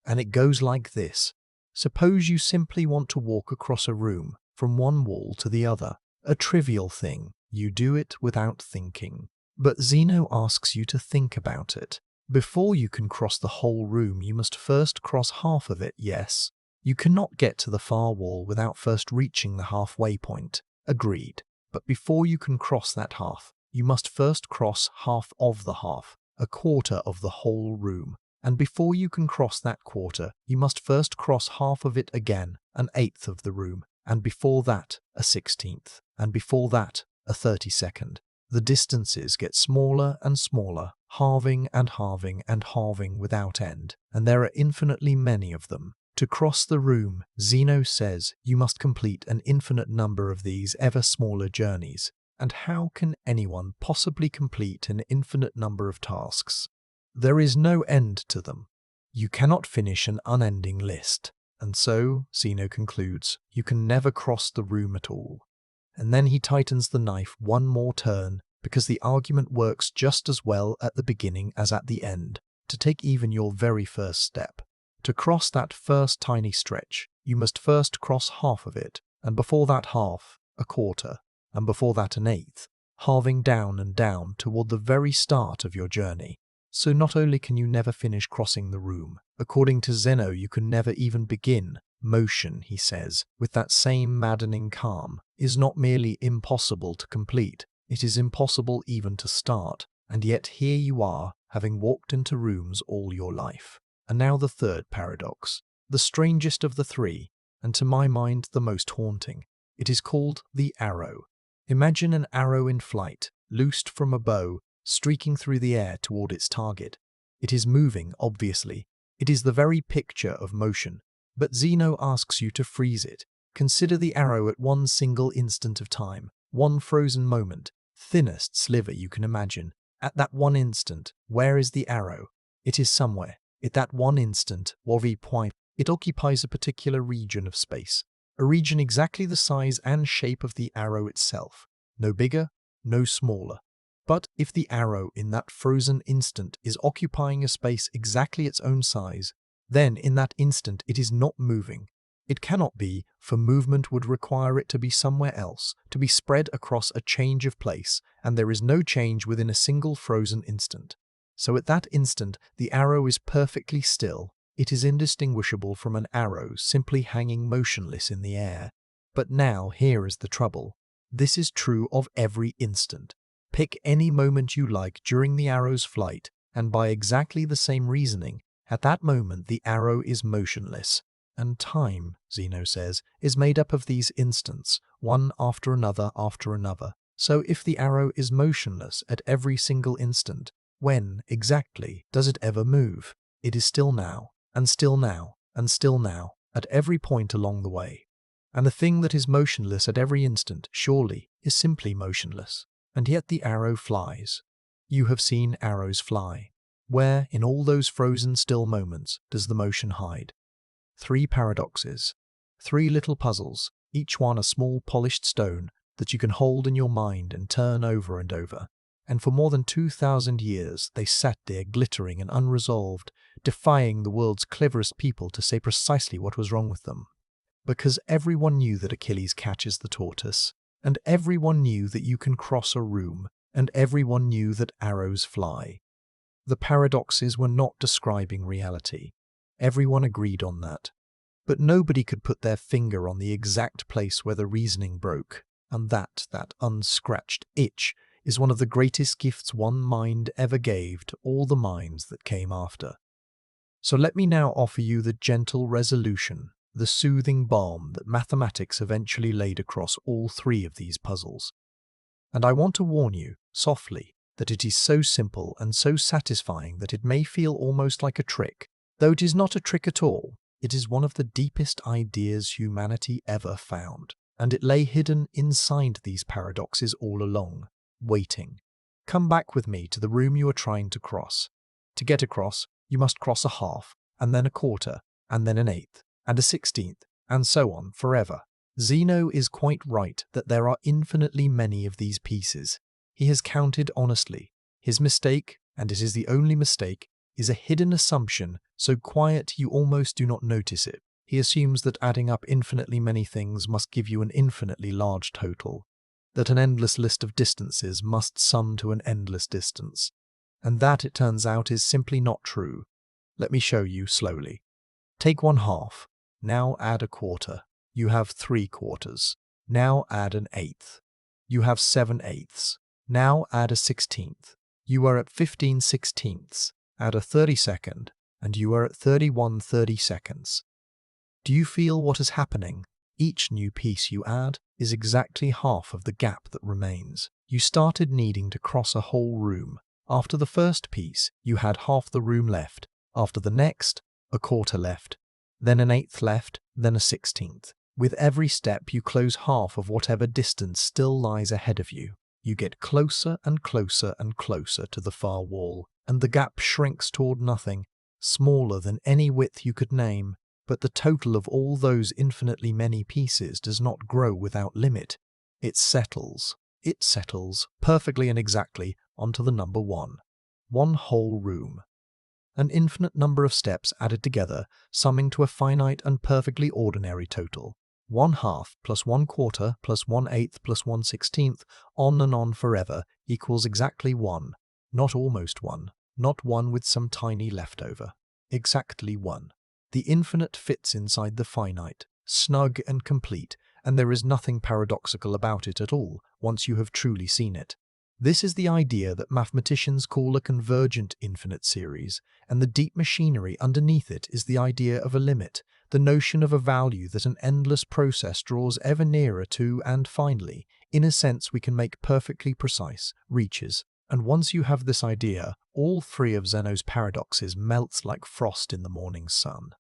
And it goes like this. Suppose you simply want to walk across a room from one wall to the other. A trivial thing. You do it without thinking. But Zeno asks you to think about it. Before you can cross the whole room, you must first cross half of it, yes? You cannot get to the far wall without first reaching the halfway point. Agreed. But before you can cross that half, you must first cross half of the half, a quarter of the whole room. And before you can cross that quarter, you must first cross half of it again, an eighth of the room, and before that, a 16th, and before that, a 32nd. The distances get smaller and smaller, halving and halving and halving without end, and there are infinitely many of them. To cross the room, Zeno says, you must complete an infinite number of these ever smaller journeys. And how can anyone possibly complete an infinite number of tasks? There is no end to them. You cannot finish an unending list. And so, Zeno concludes, you can never cross the room at all. And then he tightens the knife one more turn, because the argument works just as well at the beginning as at the end, to take even your very first step. To cross that first tiny stretch, you must first cross half of it, and before that half, a quarter, and before that an eighth, halving down and down toward the very start of your journey. So not only can you never finish crossing the room, according to Zeno you can never even begin. Motion, he says, with that same maddening calm, is not merely impossible to complete, it is impossible even to start. And yet here you are, having walked into rooms all your life. And now the third paradox, the strangest of the three, and to my mind the most haunting. It is called the arrow. Imagine an arrow in flight, loosed from a bow, streaking through the air toward its target. It is moving, obviously. It is the very picture of motion. But Zeno asks you to freeze it. Consider the arrow at one single instant of time, one frozen moment, thinnest sliver you can imagine. At that one instant, where is the arrow? It is somewhere. At that one instant, it occupies a particular region of space, a region exactly the size and shape of the arrow itself, no bigger, no smaller. But if the arrow in that frozen instant is occupying a space exactly its own size, then in that instant it is not moving. It cannot be, for movement would require it to be somewhere else, to be spread across a change of place, and there is no change within a single frozen instant. So at that instant the arrow is perfectly still. It is indistinguishable from an arrow simply hanging motionless in the air. But now here is the trouble. This is true of every instant. Pick any moment you like during the arrow's flight, and by exactly the same reasoning, at that moment the arrow is motionless. And time, Zeno says, is made up of these instants, one after another after another. So if the arrow is motionless at every single instant, when, exactly, does it ever move? It is still now, and still now, and still now, at every point along the way. And the thing that is motionless at every instant, surely, is simply motionless. And yet the arrow flies. You have seen arrows fly. Where, in all those frozen still moments, does the motion hide? 3 paradoxes. 3 little puzzles, each one a small polished stone that you can hold in your mind and turn over and over. And for more than 2,000 years they sat there glittering and unresolved, defying the world's cleverest people to say precisely what was wrong with them. Because everyone knew that Achilles catches the tortoise, and everyone knew that you can cross a room, and everyone knew that arrows fly. The paradoxes were not describing reality. Everyone agreed on that. But nobody could put their finger on the exact place where the reasoning broke, and that unscratched itch is one of the greatest gifts one mind ever gave to all the minds that came after. So let me now offer you the gentle resolution, the soothing balm that mathematics eventually laid across all 3 of these puzzles. And I want to warn you, softly, that it is so simple and so satisfying that it may feel almost like a trick. Though it is not a trick at all, it is one of the deepest ideas humanity ever found, and it lay hidden inside these paradoxes all along, waiting. Come back with me to the room you are trying to cross. To get across, you must cross a half, and then a quarter, and then an eighth, and a 16th, and so on forever. Zeno is quite right that there are infinitely many of these pieces. He has counted honestly. His mistake, and it is the only mistake, is a hidden assumption so quiet you almost do not notice it. He assumes that adding up infinitely many things must give you an infinitely large total, that an endless list of distances must sum to an endless distance, and that, it turns out, is simply not true. Let me show you slowly. Take 1/2. Now add a quarter. You have 3 quarters. Now add an eighth. You have 7/8. Now add a 16th. You are at 15/16. Add a 32nd, and you are at 31/32. Do you feel what is happening? Each new piece you add is exactly half of the gap that remains. You started needing to cross a whole room. After the first piece, you had half the room left. After the next, a quarter left. Then an eighth left, then a 16th. With every step you close half of whatever distance still lies ahead of you. You get closer and closer and closer to the far wall, and the gap shrinks toward nothing, smaller than any width you could name. But the total of all those infinitely many pieces does not grow without limit. It settles perfectly and exactly onto the number 1. One whole room. An infinite number of steps added together, summing to a finite and perfectly ordinary total. 1/2 plus 1/4 plus 1/8 plus 1/16, on and on forever, equals exactly 1. Not almost 1, not 1 with some tiny leftover. Exactly 1. The infinite fits inside the finite, snug and complete, and there is nothing paradoxical about it at all once you have truly seen it. This is the idea that mathematicians call a convergent infinite series, and the deep machinery underneath it is the idea of a limit, the notion of a value that an endless process draws ever nearer to, and finally, in a sense we can make perfectly precise, reaches. And once you have this idea, all 3 of Zeno's paradoxes melts like frost in the morning sun.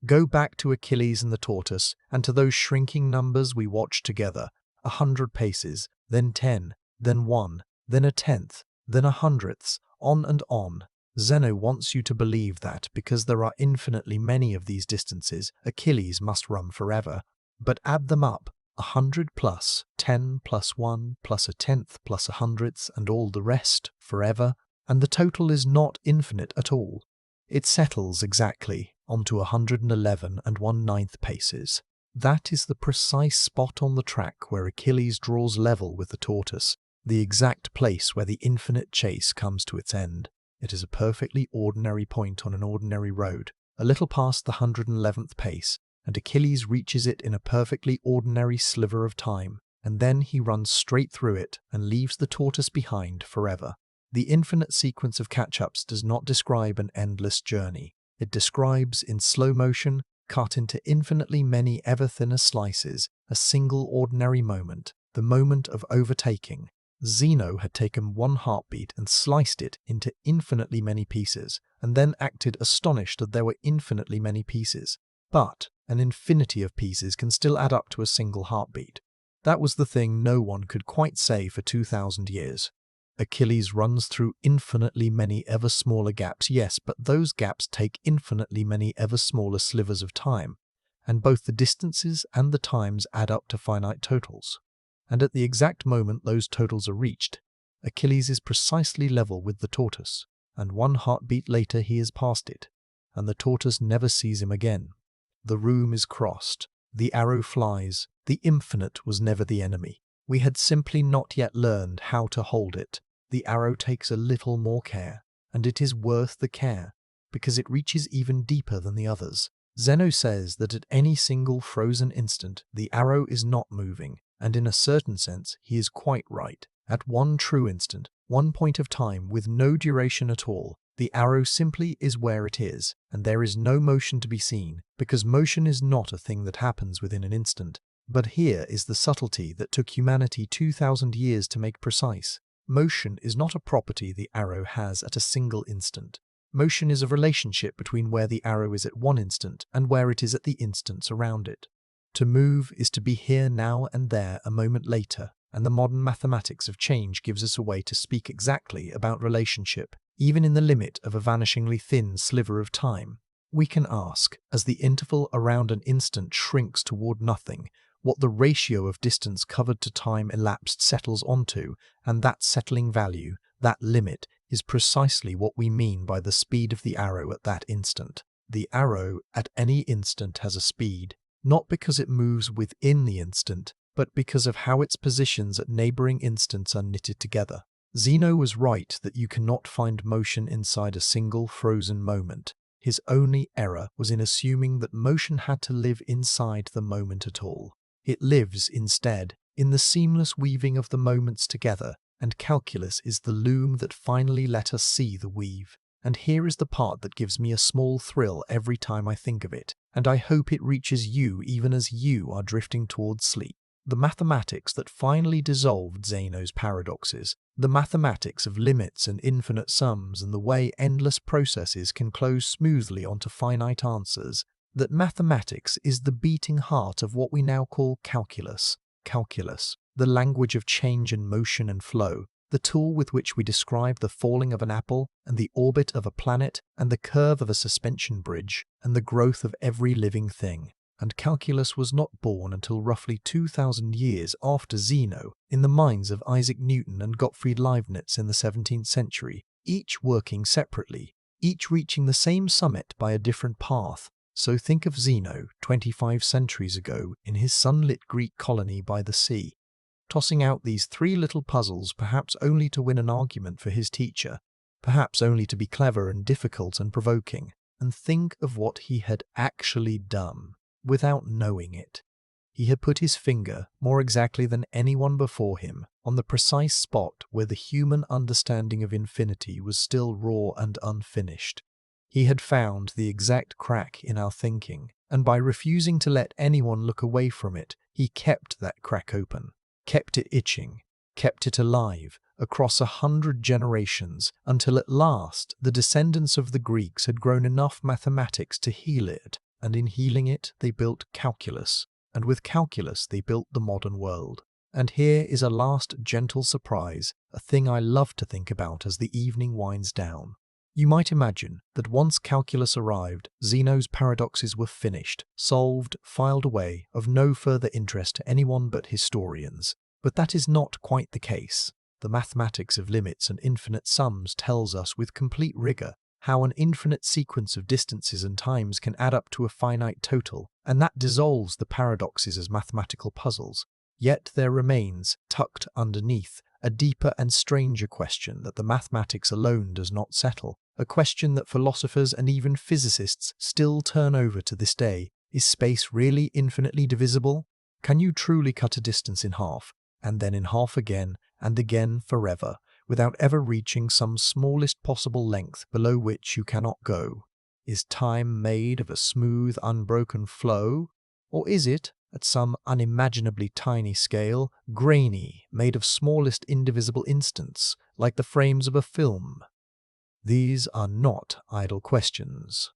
Go back to Achilles and the tortoise, and to those shrinking numbers we watched together, 100 paces, then 10, then 1, then 1/10, then 100ths, on and on. Zeno wants you to believe that because there are infinitely many of these distances, Achilles must run forever. But add them up, 100 plus 10 plus 1 plus 1/10 plus 100ths and all the rest, forever, and the total is not infinite at all. It settles exactly onto 111 1/9 paces. That is the precise spot on the track where Achilles draws level with the tortoise, the exact place where the infinite chase comes to its end. It is a perfectly ordinary point on an ordinary road, a little past the 111th pace, and Achilles reaches it in a perfectly ordinary sliver of time, and then he runs straight through it and leaves the tortoise behind forever. The infinite sequence of catch-ups does not describe an endless journey. It describes, in slow motion, cut into infinitely many ever thinner slices, a single ordinary moment, the moment of overtaking. Zeno had taken one heartbeat and sliced it into infinitely many pieces, and then acted astonished that there were infinitely many pieces. But an infinity of pieces can still add up to a single heartbeat. That was the thing no one could quite say for 2,000 years. Achilles runs through infinitely many ever smaller gaps, yes, but those gaps take infinitely many ever smaller slivers of time, and both the distances and the times add up to finite totals. And at the exact moment those totals are reached, Achilles is precisely level with the tortoise, and one heartbeat later he is past it, and the tortoise never sees him again. The room is crossed, the arrow flies, the infinite was never the enemy. We had simply not yet learned how to hold it. The arrow takes a little more care, and it is worth the care, because it reaches even deeper than the others. Zeno says that at any single frozen instant, the arrow is not moving, and in a certain sense, he is quite right. At one true instant, one point of time with no duration at all, the arrow simply is where it is, and there is no motion to be seen, because motion is not a thing that happens within an instant. But here is the subtlety that took humanity 2,000 years to make precise. Motion is not a property the arrow has at a single instant. Motion is a relationship between where the arrow is at one instant and where it is at the instants around it. To move is to be here now and there a moment later, and the modern mathematics of change gives us a way to speak exactly about relationship, even in the limit of a vanishingly thin sliver of time. We can ask, as the interval around an instant shrinks toward nothing, what the ratio of distance covered to time elapsed settles onto, and that settling value, that limit, is precisely what we mean by the speed of the arrow at that instant. The arrow at any instant has a speed, not because it moves within the instant, but because of how its positions at neighboring instants are knitted together. Zeno was right that you cannot find motion inside a single frozen moment. His only error was in assuming that motion had to live inside the moment at all. It lives, instead, in the seamless weaving of the moments together, and calculus is the loom that finally let us see the weave. And here is the part that gives me a small thrill every time I think of it, and I hope it reaches you even as you are drifting towards sleep. The mathematics that finally dissolved Zeno's paradoxes, the mathematics of limits and infinite sums and the way endless processes can close smoothly onto finite answers, that mathematics is the beating heart of what we now call calculus. calculus, the language of change and motion and flow, the tool with which we describe the falling of an apple and the orbit of a planet and the curve of a suspension bridge and the growth of every living thing. And calculus was not born until roughly 2,000 years after Zeno in the minds of Isaac Newton and Gottfried Leibniz in the 17th century, each working separately, each reaching the same summit by a different path. So think of Zeno 25 centuries ago in his sunlit Greek colony by the sea, tossing out these three little puzzles perhaps only to win an argument for his teacher, perhaps only to be clever and difficult and provoking, and think of what he had actually done. Without knowing it, he had put his finger, more exactly than anyone before him, on the precise spot where the human understanding of infinity was still raw and unfinished. He had found the exact crack in our thinking, and by refusing to let anyone look away from it, he kept that crack open, kept it itching, kept it alive across 100 generations, until at last the descendants of the Greeks had grown enough mathematics to heal it. And in healing it, they built calculus, and with calculus they built the modern world. And here is a last gentle surprise, a thing I love to think about as the evening winds down. You might imagine that once calculus arrived, Zeno's paradoxes were finished, solved, filed away, of no further interest to anyone but historians. But that is not quite the case. The mathematics of limits and infinite sums tells us with complete rigor how an infinite sequence of distances and times can add up to a finite total, and that dissolves the paradoxes as mathematical puzzles. Yet there remains, tucked underneath, a deeper and stranger question that the mathematics alone does not settle, a question that philosophers and even physicists still turn over to this day. Is space really infinitely divisible? Can you truly cut a distance in half, and then in half again, and again forever, without ever reaching some smallest possible length below which you cannot go? Is time made of a smooth, unbroken flow? Or is it, at some unimaginably tiny scale, grainy, made of smallest indivisible instants, like the frames of a film? These are not idle questions.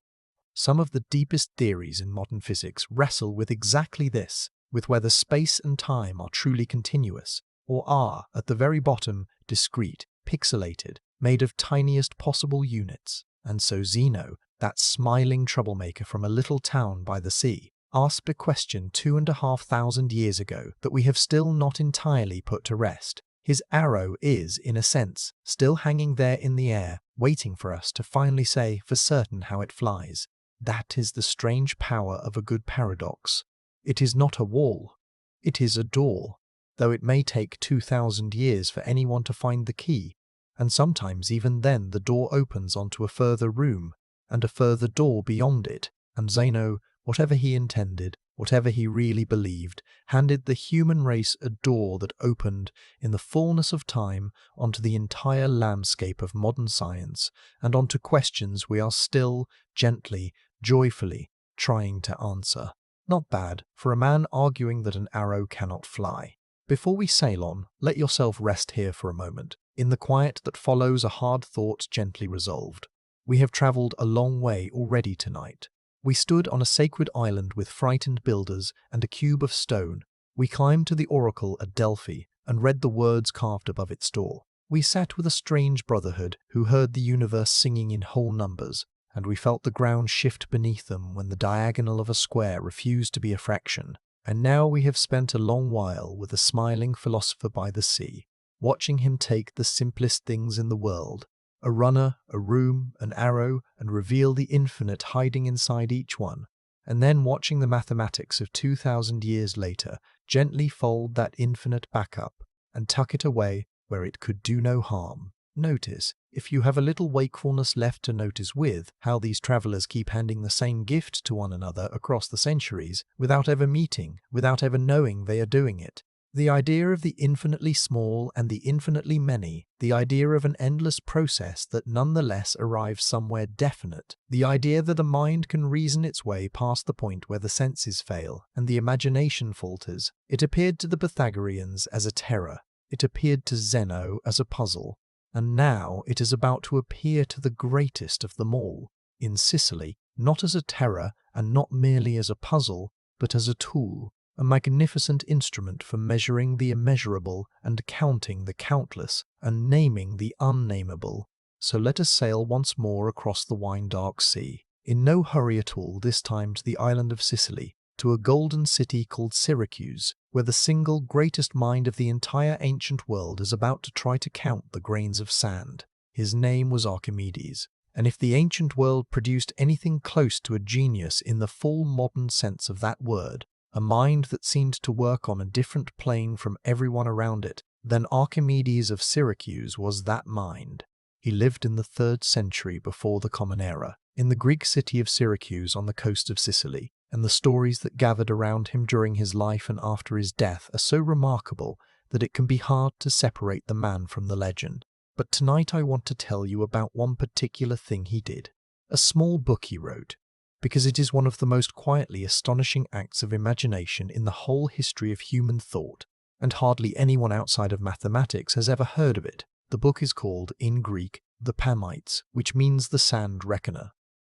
Some of the deepest theories in modern physics wrestle with exactly this, with whether space and time are truly continuous, or are, at the very bottom, discrete, pixelated, made of tiniest possible units. And so Zeno, that smiling troublemaker from a little town by the sea, asked a question 2,500 years ago that we have still not entirely put to rest. His arrow is, in a sense, still hanging there in the air, waiting for us to finally say for certain how it flies. That is the strange power of a good paradox. It is not a wall, it is a door, though it may take 2,000 years for anyone to find the key, and sometimes even then the door opens onto a further room, and a further door beyond it, and Zeno, whatever he intended, whatever he really believed, handed the human race a door that opened, in the fullness of time, onto the entire landscape of modern science, and onto questions we are still, gently, joyfully, trying to answer. Not bad for a man arguing that an arrow cannot fly. Before we sail on, let yourself rest here for a moment, in the quiet that follows a hard thought gently resolved. We have travelled a long way already tonight. We stood on a sacred island with frightened builders and a cube of stone. We climbed to the oracle at Delphi and read the words carved above its door. We sat with a strange brotherhood who heard the universe singing in whole numbers, and we felt the ground shift beneath them when the diagonal of a square refused to be a fraction. And now we have spent a long while with a smiling philosopher by the sea, watching him take the simplest things in the world, a runner, a room, an arrow, and reveal the infinite hiding inside each one, and then watching the mathematics of 2,000 years later gently fold that infinite back up and tuck it away where it could do no harm. Notice, if you have a little wakefulness left to notice with, how these travellers keep handing the same gift to one another across the centuries, without ever meeting, without ever knowing they are doing it. The idea of the infinitely small and the infinitely many, the idea of an endless process that nonetheless arrives somewhere definite, the idea that a mind can reason its way past the point where the senses fail and the imagination falters, it appeared to the Pythagoreans as a terror, it appeared to Zeno as a puzzle, and now it is about to appear to the greatest of them all, in Sicily, not as a terror and not merely as a puzzle, but as a tool a magnificent instrument for measuring the immeasurable and counting the countless and naming the unnameable. So let us sail once more across the wine-dark sea, in no hurry at all, this time to the island of Sicily, to a golden city called Syracuse, where the single greatest mind of the entire ancient world is about to try to count the grains of sand. His name was Archimedes, and if the ancient world produced anything close to a genius in the full modern sense of that word, a mind that seemed to work on a different plane from everyone around it, then Archimedes of Syracuse was that mind. He lived in the 3rd century before the Common Era, in the Greek city of Syracuse on the coast of Sicily, and the stories that gathered around him during his life and after his death are so remarkable that it can be hard to separate the man from the legend. But tonight I want to tell you about one particular thing he did, a small book he wrote, because it is one of the most quietly astonishing acts of imagination in the whole history of human thought, and hardly anyone outside of mathematics has ever heard of it. The book is called, in Greek, the Pamites, which means the sand reckoner,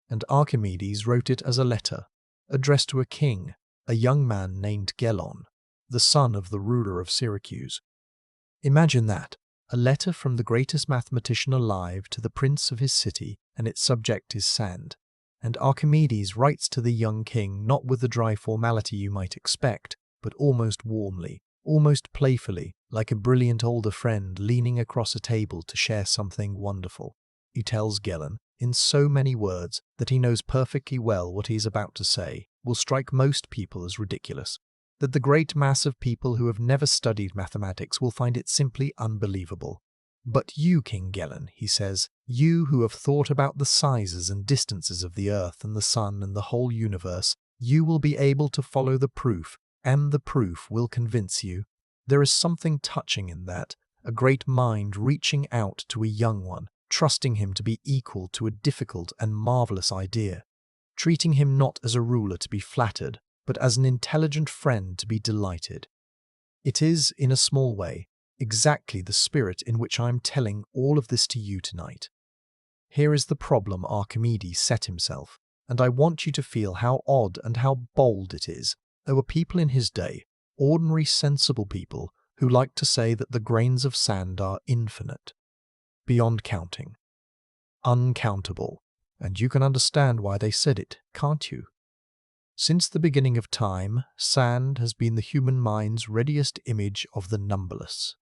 and Archimedes wrote it as a letter, addressed to a king, a young man named Gelon, the son of the ruler of Syracuse. Imagine that, a letter from the greatest mathematician alive to the prince of his city, and its subject is sand. And Archimedes writes to the young king not with the dry formality you might expect, but almost warmly, almost playfully, like a brilliant older friend leaning across a table to share something wonderful. He tells Gelon, in so many words that he knows perfectly well what he is about to say will strike most people as ridiculous, that the great mass of people who have never studied mathematics will find it simply unbelievable. But you, King Gelon, he says, you who have thought about the sizes and distances of the earth and the sun and the whole universe, you will be able to follow the proof, and the proof will convince you. There is something touching in that, a great mind reaching out to a young one, trusting him to be equal to a difficult and marvelous idea, treating him not as a ruler to be flattered, but as an intelligent friend to be delighted. It is, in a small way, exactly the spirit in which I am telling all of this to you tonight. Here is the problem Archimedes set himself, and I want you to feel how odd and how bold it is. There were people in his day, ordinary sensible people, who liked to say that the grains of sand are infinite, beyond counting, uncountable, and you can understand why they said it, can't you? Since the beginning of time, sand has been the human mind's readiest image of the numberless.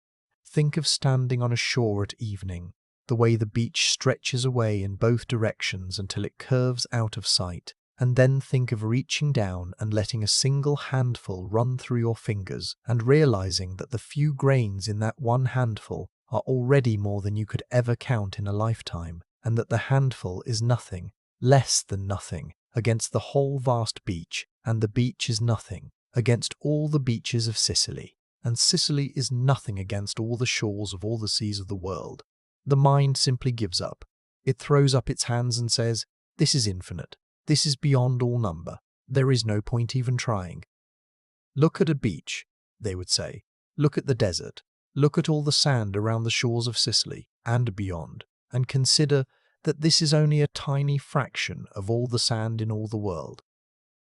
Think of standing on a shore at evening, the way the beach stretches away in both directions until it curves out of sight, and then think of reaching down and letting a single handful run through your fingers and realizing that the few grains in that one handful are already more than you could ever count in a lifetime, and that the handful is nothing, less than nothing, against the whole vast beach, and the beach is nothing against all the beaches of Sicily, and Sicily is nothing against all the shores of all the seas of the world. The mind simply gives up. It throws up its hands and says, "This is infinite. This is beyond all number. There is no point even trying." Look at a beach, they would say. Look at the desert. Look at all the sand around the shores of Sicily and beyond, and consider that this is only a tiny fraction of all the sand in all the world.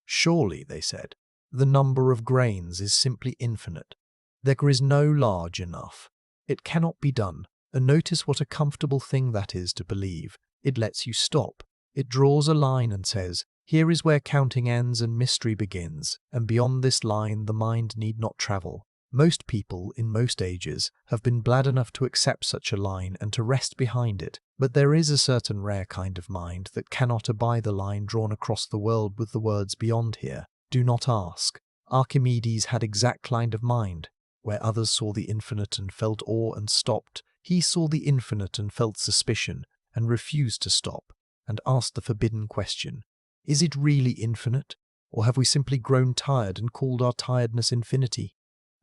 Surely, they said, the number of grains is simply infinite. There is no large enough. It cannot be done. And notice what a comfortable thing that is to believe. It lets you stop. It draws a line and says, here is where counting ends and mystery begins, and beyond this line the mind need not travel. Most people, in most ages, have been glad enough to accept such a line and to rest behind it, but there is a certain rare kind of mind that cannot abide the line drawn across the world with the words beyond here. Do not ask. Archimedes had exact kind of mind. Where others saw the infinite and felt awe and stopped, he saw the infinite and felt suspicion, and refused to stop, and asked the forbidden question, is it really infinite, or have we simply grown tired and called our tiredness infinity?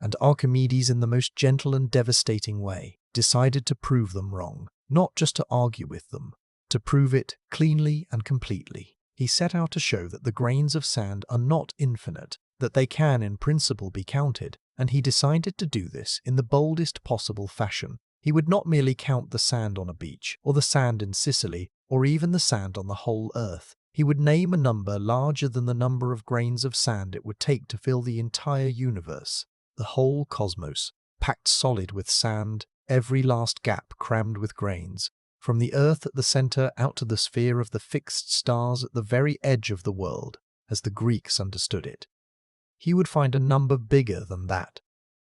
And Archimedes, in the most gentle and devastating way, decided to prove them wrong, not just to argue with them, to prove it cleanly and completely. He set out to show that the grains of sand are not infinite, that they can in principle be counted, and he decided to do this in the boldest possible fashion. He would not merely count the sand on a beach, or the sand in Sicily, or even the sand on the whole earth. He would name a number larger than the number of grains of sand it would take to fill the entire universe, the whole cosmos, packed solid with sand, every last gap crammed with grains, from the earth at the center out to the sphere of the fixed stars at the very edge of the world, as the Greeks understood it. He would find a number bigger than that,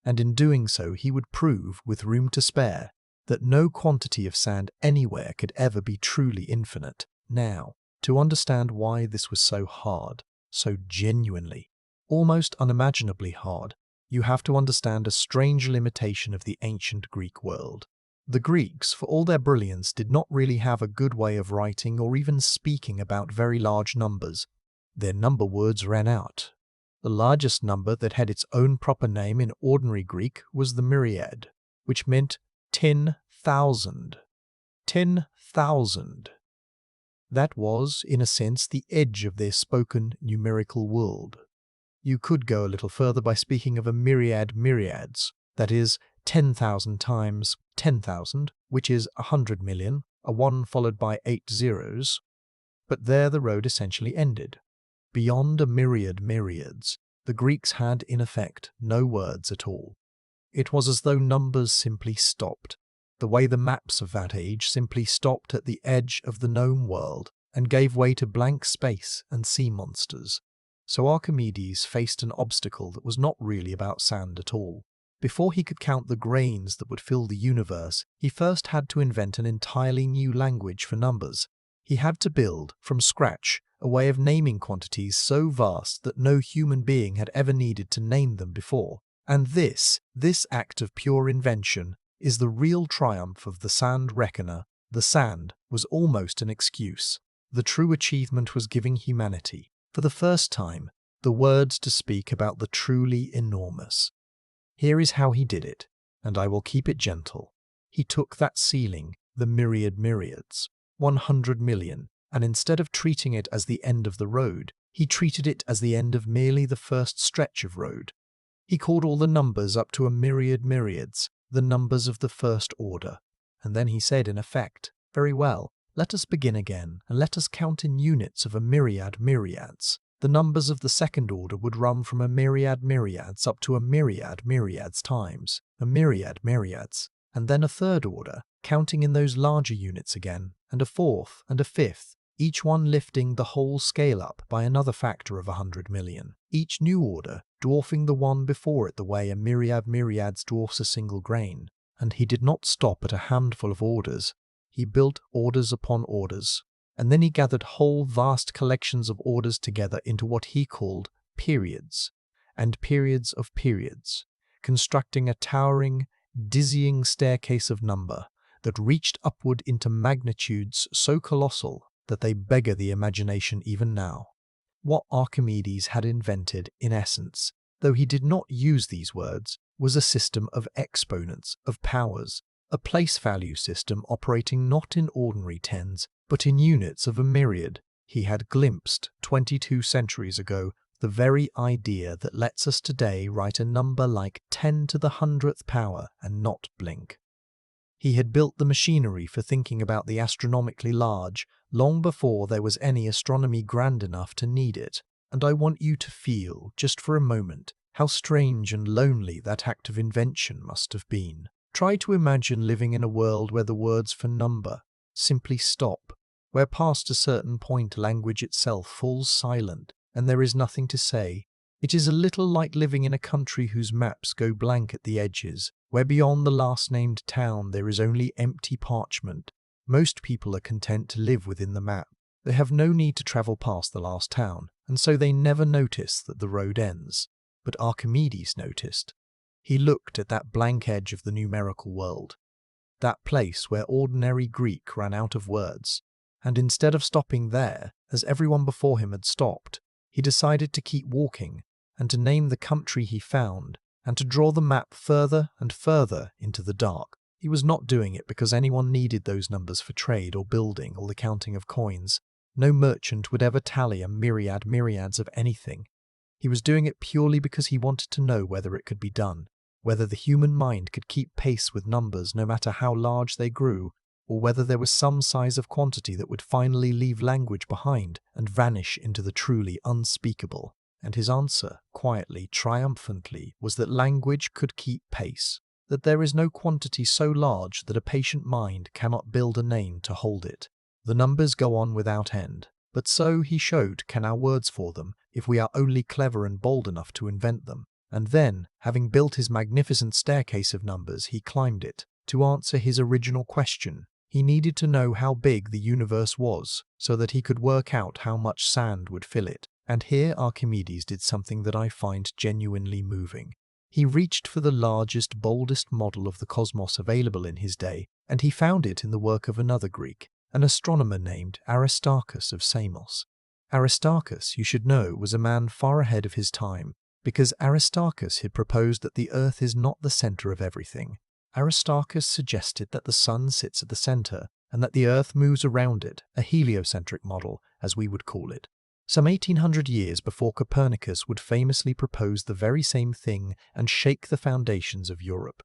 and in doing so he would prove, with room to spare, that no quantity of sand anywhere could ever be truly infinite. Now, to understand why this was so hard, so genuinely, almost unimaginably hard, you have to understand a strange limitation of the ancient Greek world. The Greeks, for all their brilliance, did not really have a good way of writing or even speaking about very large numbers. Their number words ran out. The largest number that had its own proper name in ordinary Greek was the myriad, which meant 10,000. 10,000. That was, in a sense, the edge of their spoken numerical world. You could go a little further by speaking of a myriad myriads, that is, 10,000 times 10,000, which is 100 million, a 1 followed by 8 zeros. But there the road essentially ended. Beyond a myriad myriads, the Greeks had, in effect, no words at all. It was as though numbers simply stopped, the way the maps of that age simply stopped at the edge of the known world and gave way to blank space and sea monsters. So Archimedes faced an obstacle that was not really about sand at all. Before he could count the grains that would fill the universe, he first had to invent an entirely new language for numbers. He had to build, from scratch, a way of naming quantities so vast that no human being had ever needed to name them before. And this act of pure invention, is the real triumph of the sand reckoner. The sand was almost an excuse. The true achievement was giving humanity, for the first time, the words to speak about the truly enormous. Here is how he did it, and I will keep it gentle. He took that ceiling, the myriad myriads, 100 million, and instead of treating it as the end of the road, he treated it as the end of merely the first stretch of road. He called all the numbers up to a myriad myriads, the numbers of the first order, and then he said in effect, very well, let us begin again, and let us count in units of a myriad myriads. The numbers of the second order would run from a myriad myriads up to a myriad myriads times, a myriad myriads, and then a third order, counting in those larger units again, and a fourth and a fifth, each one lifting the whole scale up by another factor of 100 million, each new order dwarfing the one before it the way a myriad myriads dwarfs a single grain. And he did not stop at a handful of orders. He built orders upon orders, and then he gathered whole vast collections of orders together into what he called periods, and periods of periods, constructing a towering, dizzying staircase of number that reached upward into magnitudes so colossal that they beggar the imagination even now. What Archimedes had invented, in essence, though he did not use these words, was a system of exponents, of powers, a place value system operating not in ordinary tens, but in units of a myriad. He had glimpsed, 22 centuries ago, the very idea that lets us today write a number like 10 to the 100th power and not blink. He had built the machinery for thinking about the astronomically large long before there was any astronomy grand enough to need it, and I want you to feel, just for a moment, how strange and lonely that act of invention must have been. Try to imagine living in a world where the words for number simply stop, where past a certain point language itself falls silent and there is nothing to say. It is a little like living in a country whose maps go blank at the edges, where beyond the last-named town there is only empty parchment. Most people are content to live within the map. They have no need to travel past the last town, and so they never notice that the road ends. But Archimedes noticed. He looked at that blank edge of the numerical world, that place where ordinary Greek ran out of words, and instead of stopping there, as everyone before him had stopped, he decided to keep walking, and to name the country he found, and to draw the map further and further into the dark. He was not doing it because anyone needed those numbers for trade or building or the counting of coins. No merchant would ever tally a myriad myriads of anything. He was doing it purely because he wanted to know whether it could be done, whether the human mind could keep pace with numbers no matter how large they grew, or whether there was some size of quantity that would finally leave language behind and vanish into the truly unspeakable. And his answer, quietly, triumphantly, was that language could keep pace, that there is no quantity so large that a patient mind cannot build a name to hold it. The numbers go on without end, but so, he showed, can our words for them, if we are only clever and bold enough to invent them. And then, having built his magnificent staircase of numbers, he climbed it. To answer his original question, he needed to know how big the universe was, so that he could work out how much sand would fill it. And here Archimedes did something that I find genuinely moving. He reached for the largest, boldest model of the cosmos available in his day, and he found it in the work of another Greek, an astronomer named Aristarchus of Samos. Aristarchus, you should know, was a man far ahead of his time, because Aristarchus had proposed that the Earth is not the center of everything. Aristarchus suggested that the Sun sits at the center, and that the Earth moves around it, a heliocentric model, as we would call it. Some 1800 years before Copernicus would famously propose the very same thing and shake the foundations of Europe.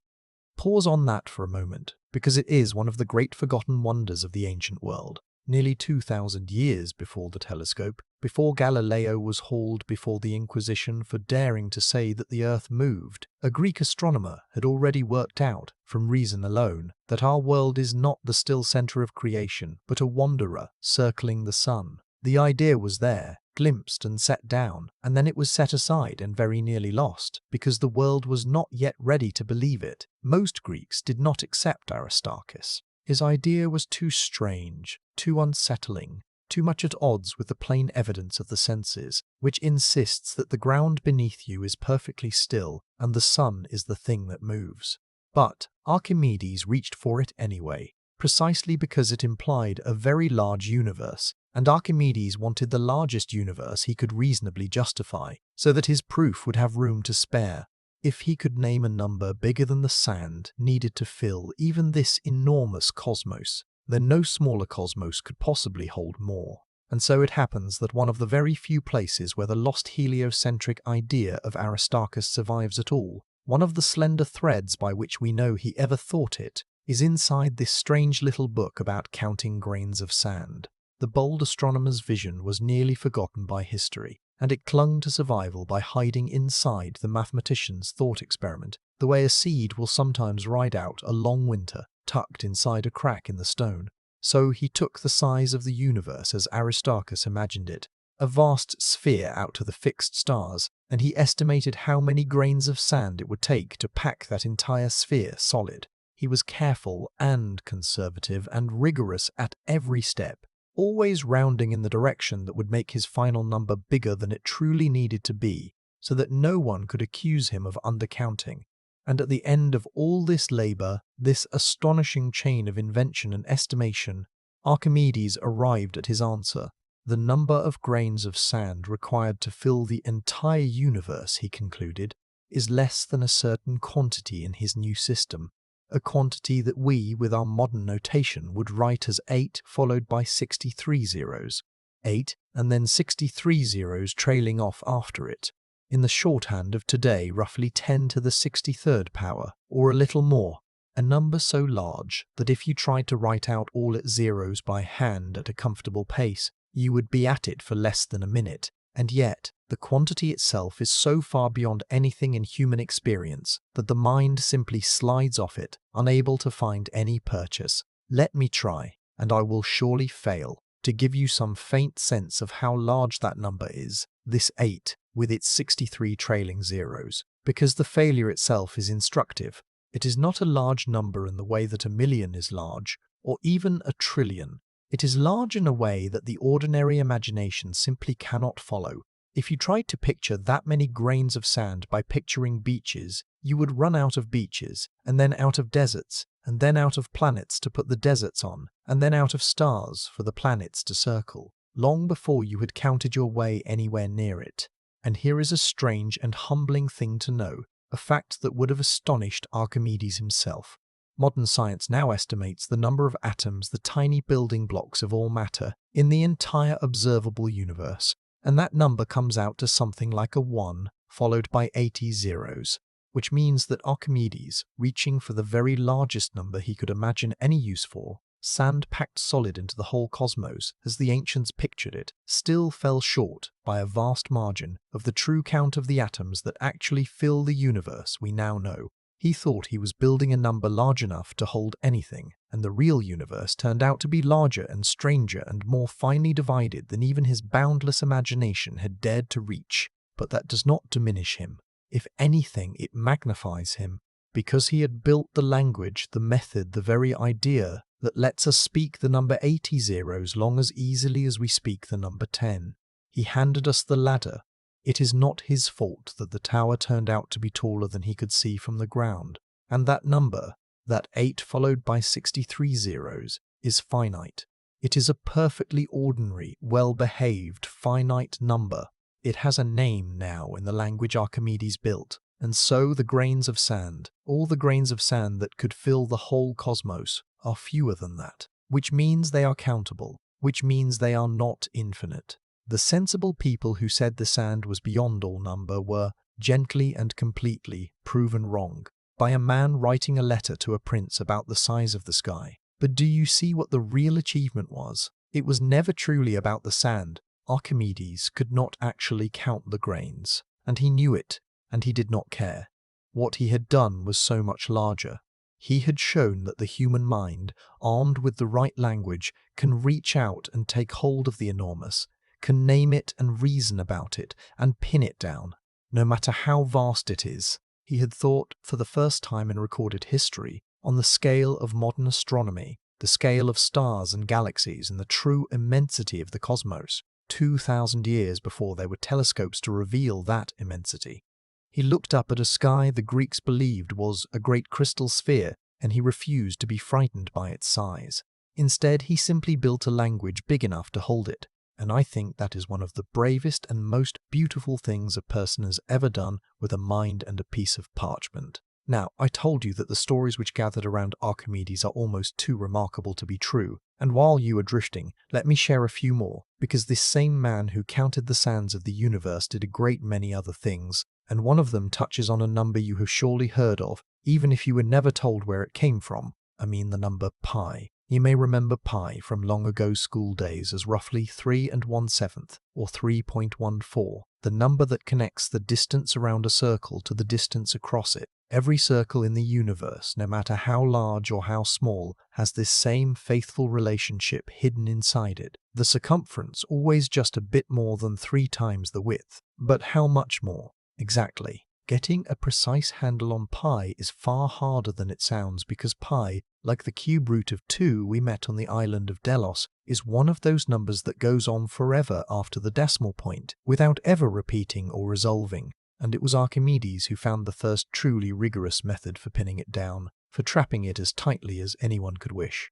Pause on that for a moment, because it is one of the great forgotten wonders of the ancient world. Nearly 2,000 years before the telescope, before Galileo was hauled before the Inquisition for daring to say that the Earth moved, a Greek astronomer had already worked out, from reason alone, that our world is not the still center of creation, but a wanderer circling the sun. The idea was there, glimpsed and set down, and then it was set aside and very nearly lost, because the world was not yet ready to believe it. Most Greeks did not accept Aristarchus. His idea was too strange, too unsettling, too much at odds with the plain evidence of the senses, which insists that the ground beneath you is perfectly still and the sun is the thing that moves. But Archimedes reached for it anyway, precisely because it implied a very large universe, and Archimedes wanted the largest universe he could reasonably justify, so that his proof would have room to spare. If he could name a number bigger than the sand needed to fill even this enormous cosmos, then no smaller cosmos could possibly hold more. And so it happens that one of the very few places where the lost heliocentric idea of Aristarchus survives at all, one of the slender threads by which we know he ever thought it, is inside this strange little book about counting grains of sand. The bold astronomer's vision was nearly forgotten by history, and it clung to survival by hiding inside the mathematician's thought experiment, the way a seed will sometimes ride out a long winter, tucked inside a crack in the stone. So he took the size of the universe as Aristarchus imagined it, a vast sphere out to the fixed stars, and he estimated how many grains of sand it would take to pack that entire sphere solid. He was careful and conservative and rigorous at every step, always rounding in the direction that would make his final number bigger than it truly needed to be, so that no one could accuse him of undercounting. And at the end of all this labor, this astonishing chain of invention and estimation, Archimedes arrived at his answer. The number of grains of sand required to fill the entire universe, he concluded, is less than a certain quantity in his new system, a quantity that we, with our modern notation, would write as 8 followed by 63 zeros, 8 and then 63 zeros trailing off after it. In the shorthand of today, roughly 10 to the 63rd power, or a little more, a number so large that if you tried to write out all its zeros by hand at a comfortable pace, you would be at it for less than a minute. And yet, the quantity itself is so far beyond anything in human experience that the mind simply slides off it, unable to find any purchase. Let me try, and I will surely fail, to give you some faint sense of how large that number is, this 8, with its 63 trailing zeros, because the failure itself is instructive. It is not a large number in the way that a million is large, or even a trillion. It is large in a way that the ordinary imagination simply cannot follow. If you tried to picture that many grains of sand by picturing beaches, you would run out of beaches, and then out of deserts, and then out of planets to put the deserts on, and then out of stars for the planets to circle, long before you had counted your way anywhere near it. And here is a strange and humbling thing to know, a fact that would have astonished Archimedes himself. Modern science now estimates the number of atoms, the tiny building blocks of all matter, in the entire observable universe, and that number comes out to something like a 1 followed by 80 zeros, which means that Archimedes, reaching for the very largest number he could imagine any use for, sand packed solid into the whole cosmos as the ancients pictured it, still fell short by a vast margin of the true count of the atoms that actually fill the universe we now know. He thought he was building a number large enough to hold anything, and the real universe turned out to be larger and stranger and more finely divided than even his boundless imagination had dared to reach. But that does not diminish him. If anything, it magnifies him, because he had built the language, the method, the very idea that lets us speak the number 80 zeros long as easily as we speak the number 10. He handed us the ladder. It is not his fault that the tower turned out to be taller than he could see from the ground, and that number, that 8 followed by 63 zeros, is finite. It is a perfectly ordinary, well-behaved, finite number. It has a name now in the language Archimedes built, and so the grains of sand, all the grains of sand that could fill the whole cosmos, are fewer than that, which means they are countable, which means they are not infinite. The sensible people who said the sand was beyond all number were, gently and completely, proven wrong by a man writing a letter to a prince about the size of the sky. But do you see what the real achievement was? It was never truly about the sand. Archimedes could not actually count the grains, and he knew it, and he did not care. What he had done was so much larger. He had shown that the human mind, armed with the right language, can reach out and take hold of the enormous, can name it and reason about it and pin it down, no matter how vast it is. He had thought, for the first time in recorded history, on the scale of modern astronomy, the scale of stars and galaxies and the true immensity of the cosmos, 2,000 years before there were telescopes to reveal that immensity. He looked up at a sky the Greeks believed was a great crystal sphere, and he refused to be frightened by its size. Instead, he simply built a language big enough to hold it. And I think that is one of the bravest and most beautiful things a person has ever done with a mind and a piece of parchment. Now, I told you that the stories which gathered around Archimedes are almost too remarkable to be true, and while you are drifting, let me share a few more, because this same man who counted the sands of the universe did a great many other things, and one of them touches on a number you have surely heard of, even if you were never told where it came from. I mean the number pi. You may remember pi from long ago school days as roughly 3 1/7, or 3.14, the number that connects the distance around a circle to the distance across it. Every circle in the universe, no matter how large or how small, has this same faithful relationship hidden inside it. The circumference always just a bit more than 3 times the width. But how much more? Exactly. Getting a precise handle on pi is far harder than it sounds because pi, like the cube root of 2 we met on the island of Delos, is one of those numbers that goes on forever after the decimal point, without ever repeating or resolving. And it was Archimedes who found the first truly rigorous method for pinning it down, for trapping it as tightly as anyone could wish.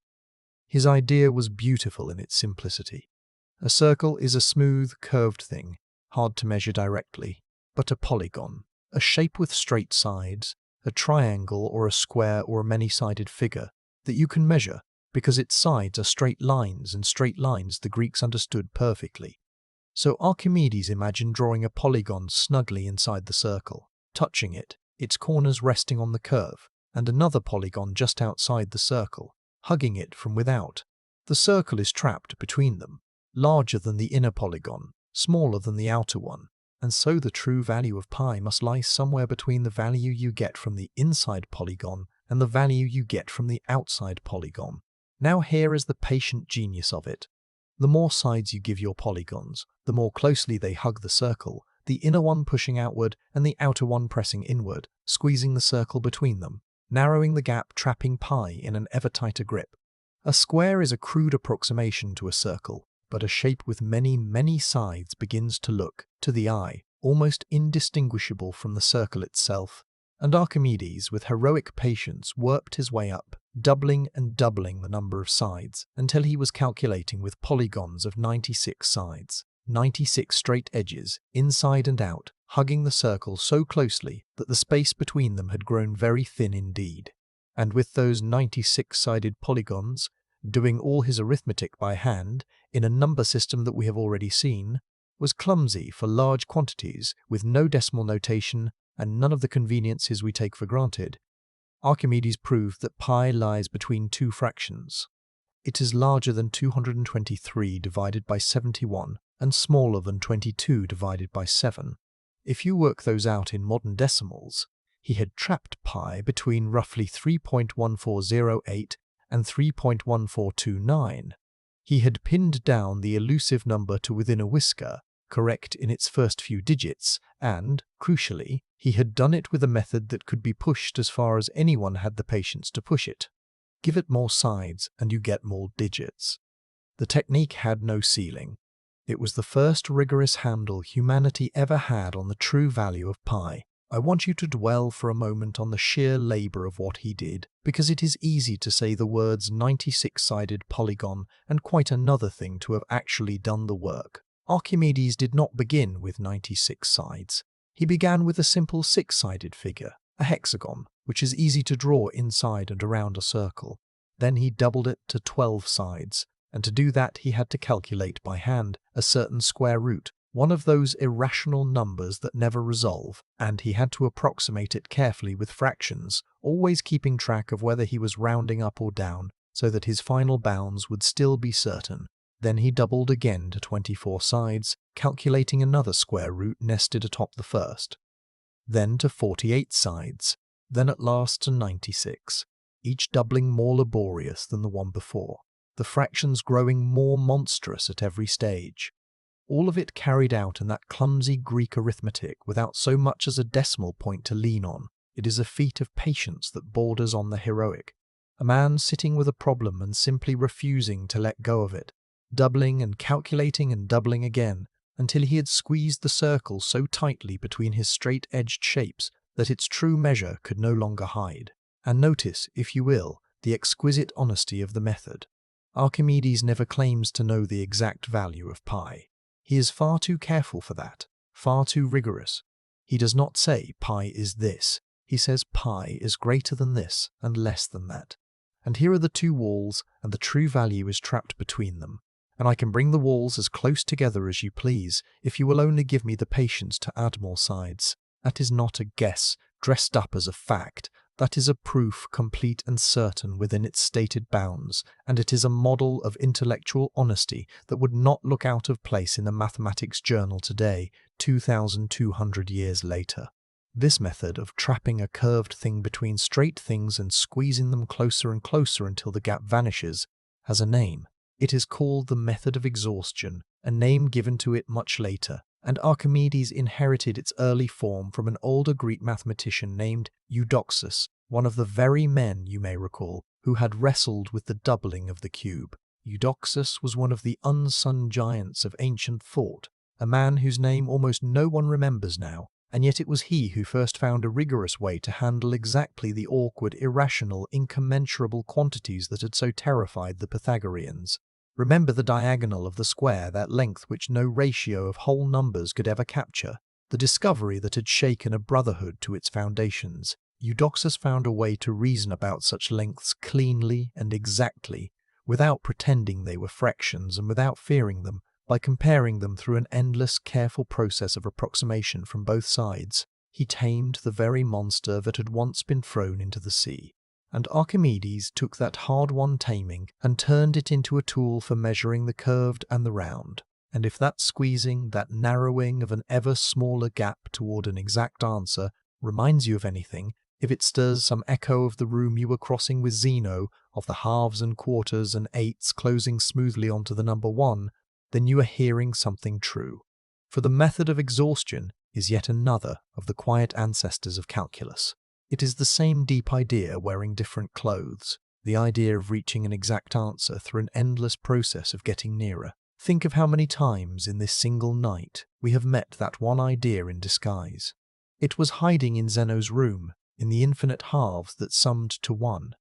His idea was beautiful in its simplicity. A circle is a smooth, curved thing, hard to measure directly, but a polygon, a shape with straight sides, a triangle or a square or a many-sided figure that you can measure because its sides are straight lines, and straight lines the Greeks understood perfectly. So Archimedes imagined drawing a polygon snugly inside the circle, touching it, its corners resting on the curve, and another polygon just outside the circle, hugging it from without. The circle is trapped between them, larger than the inner polygon, smaller than the outer one. And so the true value of pi must lie somewhere between the value you get from the inside polygon and the value you get from the outside polygon. Now here is the patient genius of it. The more sides you give your polygons, the more closely they hug the circle, the inner one pushing outward and the outer one pressing inward, squeezing the circle between them, narrowing the gap, trapping pi in an ever tighter grip. A square is a crude approximation to a circle, but a shape with many, many sides begins to look, to the eye, almost indistinguishable from the circle itself. And Archimedes, with heroic patience, worked his way up, doubling and doubling the number of sides, until he was calculating with polygons of 96 sides, 96 straight edges, inside and out, hugging the circle so closely that the space between them had grown very thin indeed. And with those 96-sided polygons, doing all his arithmetic by hand, in a number system that we have already seen, was clumsy for large quantities with no decimal notation and none of the conveniences we take for granted. Archimedes proved that pi lies between 2 fractions. It is larger than 223 divided by 71 and smaller than 22 divided by 7. If you work those out in modern decimals, he had trapped pi between roughly 3.1408 and 3.1429. He had pinned down the elusive number to within a whisker, correct in its first few digits, and, crucially, he had done it with a method that could be pushed as far as anyone had the patience to push it. Give it more sides and you get more digits. The technique had no ceiling. It was the first rigorous handle humanity ever had on the true value of pi. I want you to dwell for a moment on the sheer labor of what he did, because it is easy to say the words 96-sided polygon and quite another thing to have actually done the work. Archimedes did not begin with 96 sides. He began with a simple 6-sided figure, a hexagon, which is easy to draw inside and around a circle. Then he doubled it to 12 sides, and to do that he had to calculate by hand a certain square root, one of those irrational numbers that never resolve, and he had to approximate it carefully with fractions, always keeping track of whether he was rounding up or down, so that his final bounds would still be certain. Then he doubled again to 24 sides, calculating another square root nested atop the first. Then to 48 sides, then at last to 96, each doubling more laborious than the one before, the fractions growing more monstrous at every stage. All of it carried out in that clumsy Greek arithmetic without so much as a decimal point to lean on. It is a feat of patience that borders on the heroic. A man sitting with a problem and simply refusing to let go of it, doubling and calculating and doubling again, until he had squeezed the circle so tightly between his straight-edged shapes that its true measure could no longer hide. And notice, if you will, the exquisite honesty of the method. Archimedes never claims to know the exact value of pi. He is far too careful for that, far too rigorous. He does not say pi is this. He says pi is greater than this and less than that. And here are the two walls, and the true value is trapped between them. And I can bring the walls as close together as you please, if you will only give me the patience to add more sides. That is not a guess, dressed up as a fact. That is a proof complete and certain within its stated bounds, and it is a model of intellectual honesty that would not look out of place in a mathematics journal today, 2,200 years later. This method of trapping a curved thing between straight things and squeezing them closer and closer until the gap vanishes has a name. It is called the method of exhaustion, a name given to it much later, and Archimedes inherited its early form from an older Greek mathematician named Eudoxus, one of the very men, you may recall, who had wrestled with the doubling of the cube. Eudoxus was one of the unsung giants of ancient thought, a man whose name almost no one remembers now, and yet it was he who first found a rigorous way to handle exactly the awkward, irrational, incommensurable quantities that had so terrified the Pythagoreans. Remember the diagonal of the square, that length which no ratio of whole numbers could ever capture, the discovery that had shaken a brotherhood to its foundations. Eudoxus found a way to reason about such lengths cleanly and exactly, without pretending they were fractions and without fearing them, by comparing them through an endless, careful process of approximation from both sides. He tamed the very monster that had once been thrown into the sea. And Archimedes took that hard-won taming and turned it into a tool for measuring the curved and the round. And if that squeezing, that narrowing of an ever smaller gap toward an exact answer reminds you of anything, if it stirs some echo of the room you were crossing with Zeno, of the halves and quarters and eighths closing smoothly onto the number 1, then you are hearing something true. For the method of exhaustion is yet another of the quiet ancestors of calculus. It is the same deep idea wearing different clothes, the idea of reaching an exact answer through an endless process of getting nearer. Think of how many times in this single night we have met that one idea in disguise. It was hiding in Zeno's room, in the infinite halves that summed to 1.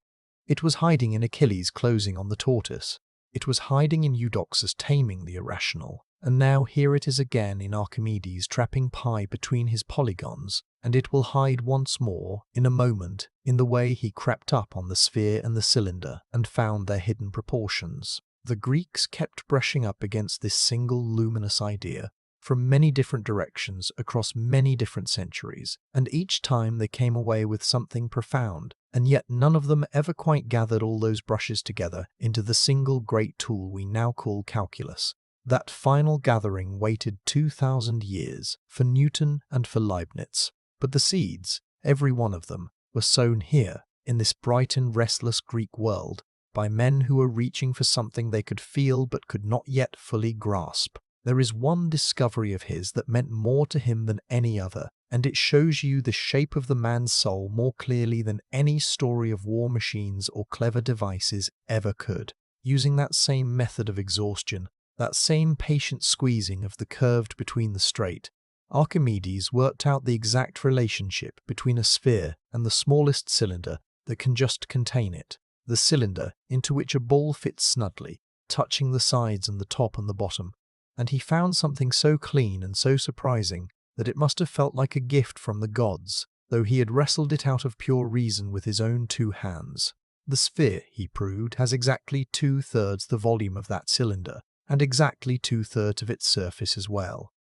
It was hiding in Achilles closing on the tortoise. It was hiding in Eudoxus taming the irrational. And now here it is again in Archimedes trapping pi between his polygons, and it will hide once more, in a moment, in the way he crept up on the sphere and the cylinder and found their hidden proportions. The Greeks kept brushing up against this single luminous idea from many different directions across many different centuries, and each time they came away with something profound, and yet none of them ever quite gathered all those brushes together into the single great tool we now call calculus. That final gathering waited 2,000 years for Newton and for Leibniz, but the seeds, every one of them, were sown here, in this bright and restless Greek world, by men who were reaching for something they could feel but could not yet fully grasp. There is one discovery of his that meant more to him than any other, and it shows you the shape of the man's soul more clearly than any story of war machines or clever devices ever could. Using that same method of exhaustion, that same patient squeezing of the curved between the straight, Archimedes worked out the exact relationship between a sphere and the smallest cylinder that can just contain it, the cylinder into which a ball fits snugly, touching the sides and the top and the bottom. And he found something so clean and so surprising that it must have felt like a gift from the gods, though he had wrestled it out of pure reason with his own 2 hands. The sphere, he proved, has exactly 2/3 the volume of that cylinder, and exactly 2/3 of its surface as well.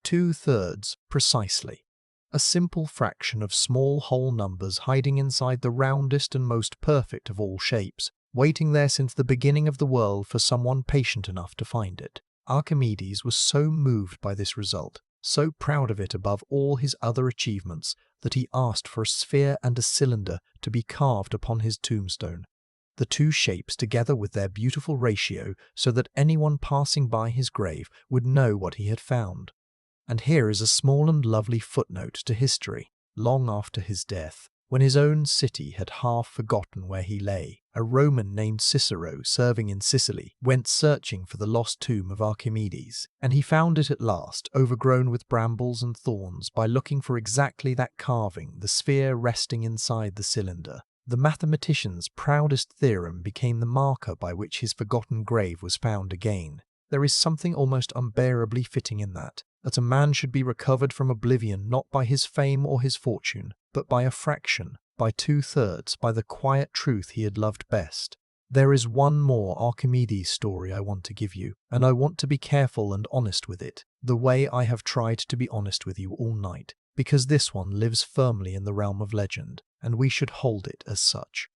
2/3, precisely. A simple fraction of small whole numbers hiding inside the roundest and most perfect of all shapes, waiting there since the beginning of the world for someone patient enough to find it. Archimedes was so moved by this result, so proud of it above all his other achievements, that he asked for a sphere and a cylinder to be carved upon his tombstone. The 2 shapes together with their beautiful ratio, so that anyone passing by his grave would know what he had found. And here is a small and lovely footnote to history. Long after his death, when his own city had half forgotten where he lay, a Roman named Cicero, serving in Sicily, went searching for the lost tomb of Archimedes, and he found it at last, overgrown with brambles and thorns, by looking for exactly that carving, the sphere resting inside the cylinder. The mathematician's proudest theorem became the marker by which his forgotten grave was found again. There is something almost unbearably fitting in that a man should be recovered from oblivion not by his fame or his fortune, but by a fraction, by 2/3, by the quiet truth he had loved best. There is one more Archimedes story I want to give you, and I want to be careful and honest with it, the way I have tried to be honest with you all night, because this one lives firmly in the realm of legend, and we should hold it as such.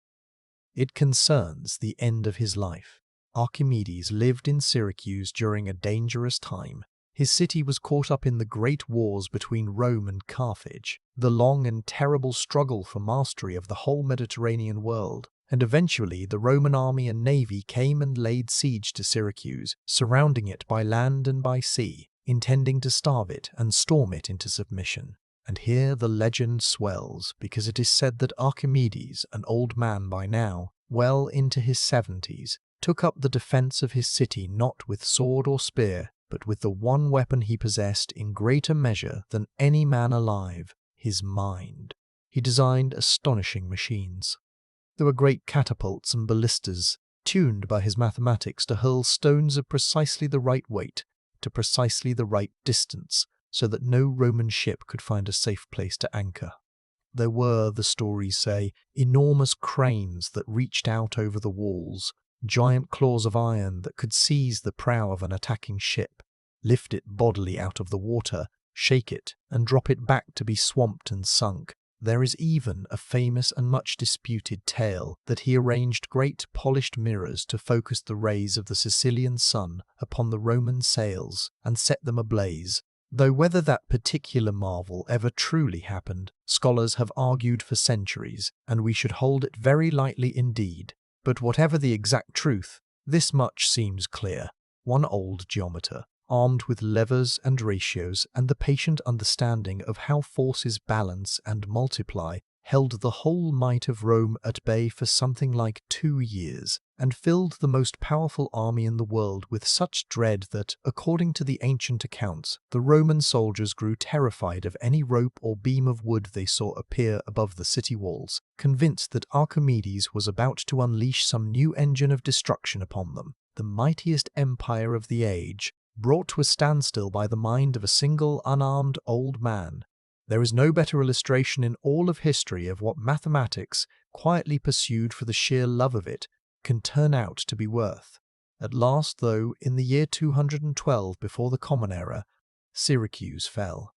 It concerns the end of his life. Archimedes lived in Syracuse during a dangerous time. His city was caught up in the great wars between Rome and Carthage, the long and terrible struggle for mastery of the whole Mediterranean world, and eventually the Roman army and navy came and laid siege to Syracuse, surrounding it by land and by sea, intending to starve it and storm it into submission. And here the legend swells, because it is said that Archimedes, an old man by now, well into his 70s, took up the defense of his city not with sword or spear, but with the one weapon he possessed in greater measure than any man alive, his mind. He designed astonishing machines. There were great catapults and ballistas, tuned by his mathematics to hurl stones of precisely the right weight, to precisely the right distance, so that no Roman ship could find a safe place to anchor. There were, the stories say, enormous cranes that reached out over the walls, giant claws of iron that could seize the prow of an attacking ship, lift it bodily out of the water, shake it, and drop it back to be swamped and sunk. There is even a famous and much disputed tale that he arranged great polished mirrors to focus the rays of the Sicilian sun upon the Roman sails and set them ablaze, though whether that particular marvel ever truly happened, scholars have argued for centuries, and we should hold it very lightly indeed. But whatever the exact truth, this much seems clear. One old geometer, armed with levers and ratios and the patient understanding of how forces balance and multiply, held the whole might of Rome at bay for something like 2 years, and filled the most powerful army in the world with such dread that, according to the ancient accounts, the Roman soldiers grew terrified of any rope or beam of wood they saw appear above the city walls, convinced that Archimedes was about to unleash some new engine of destruction upon them, the mightiest empire of the age, brought to a standstill by the mind of a single unarmed old man. There is no better illustration in all of history of what mathematics, quietly pursued for the sheer love of it, can turn out to be worth. At last, though, in the year 212 before the Common Era, Syracuse fell.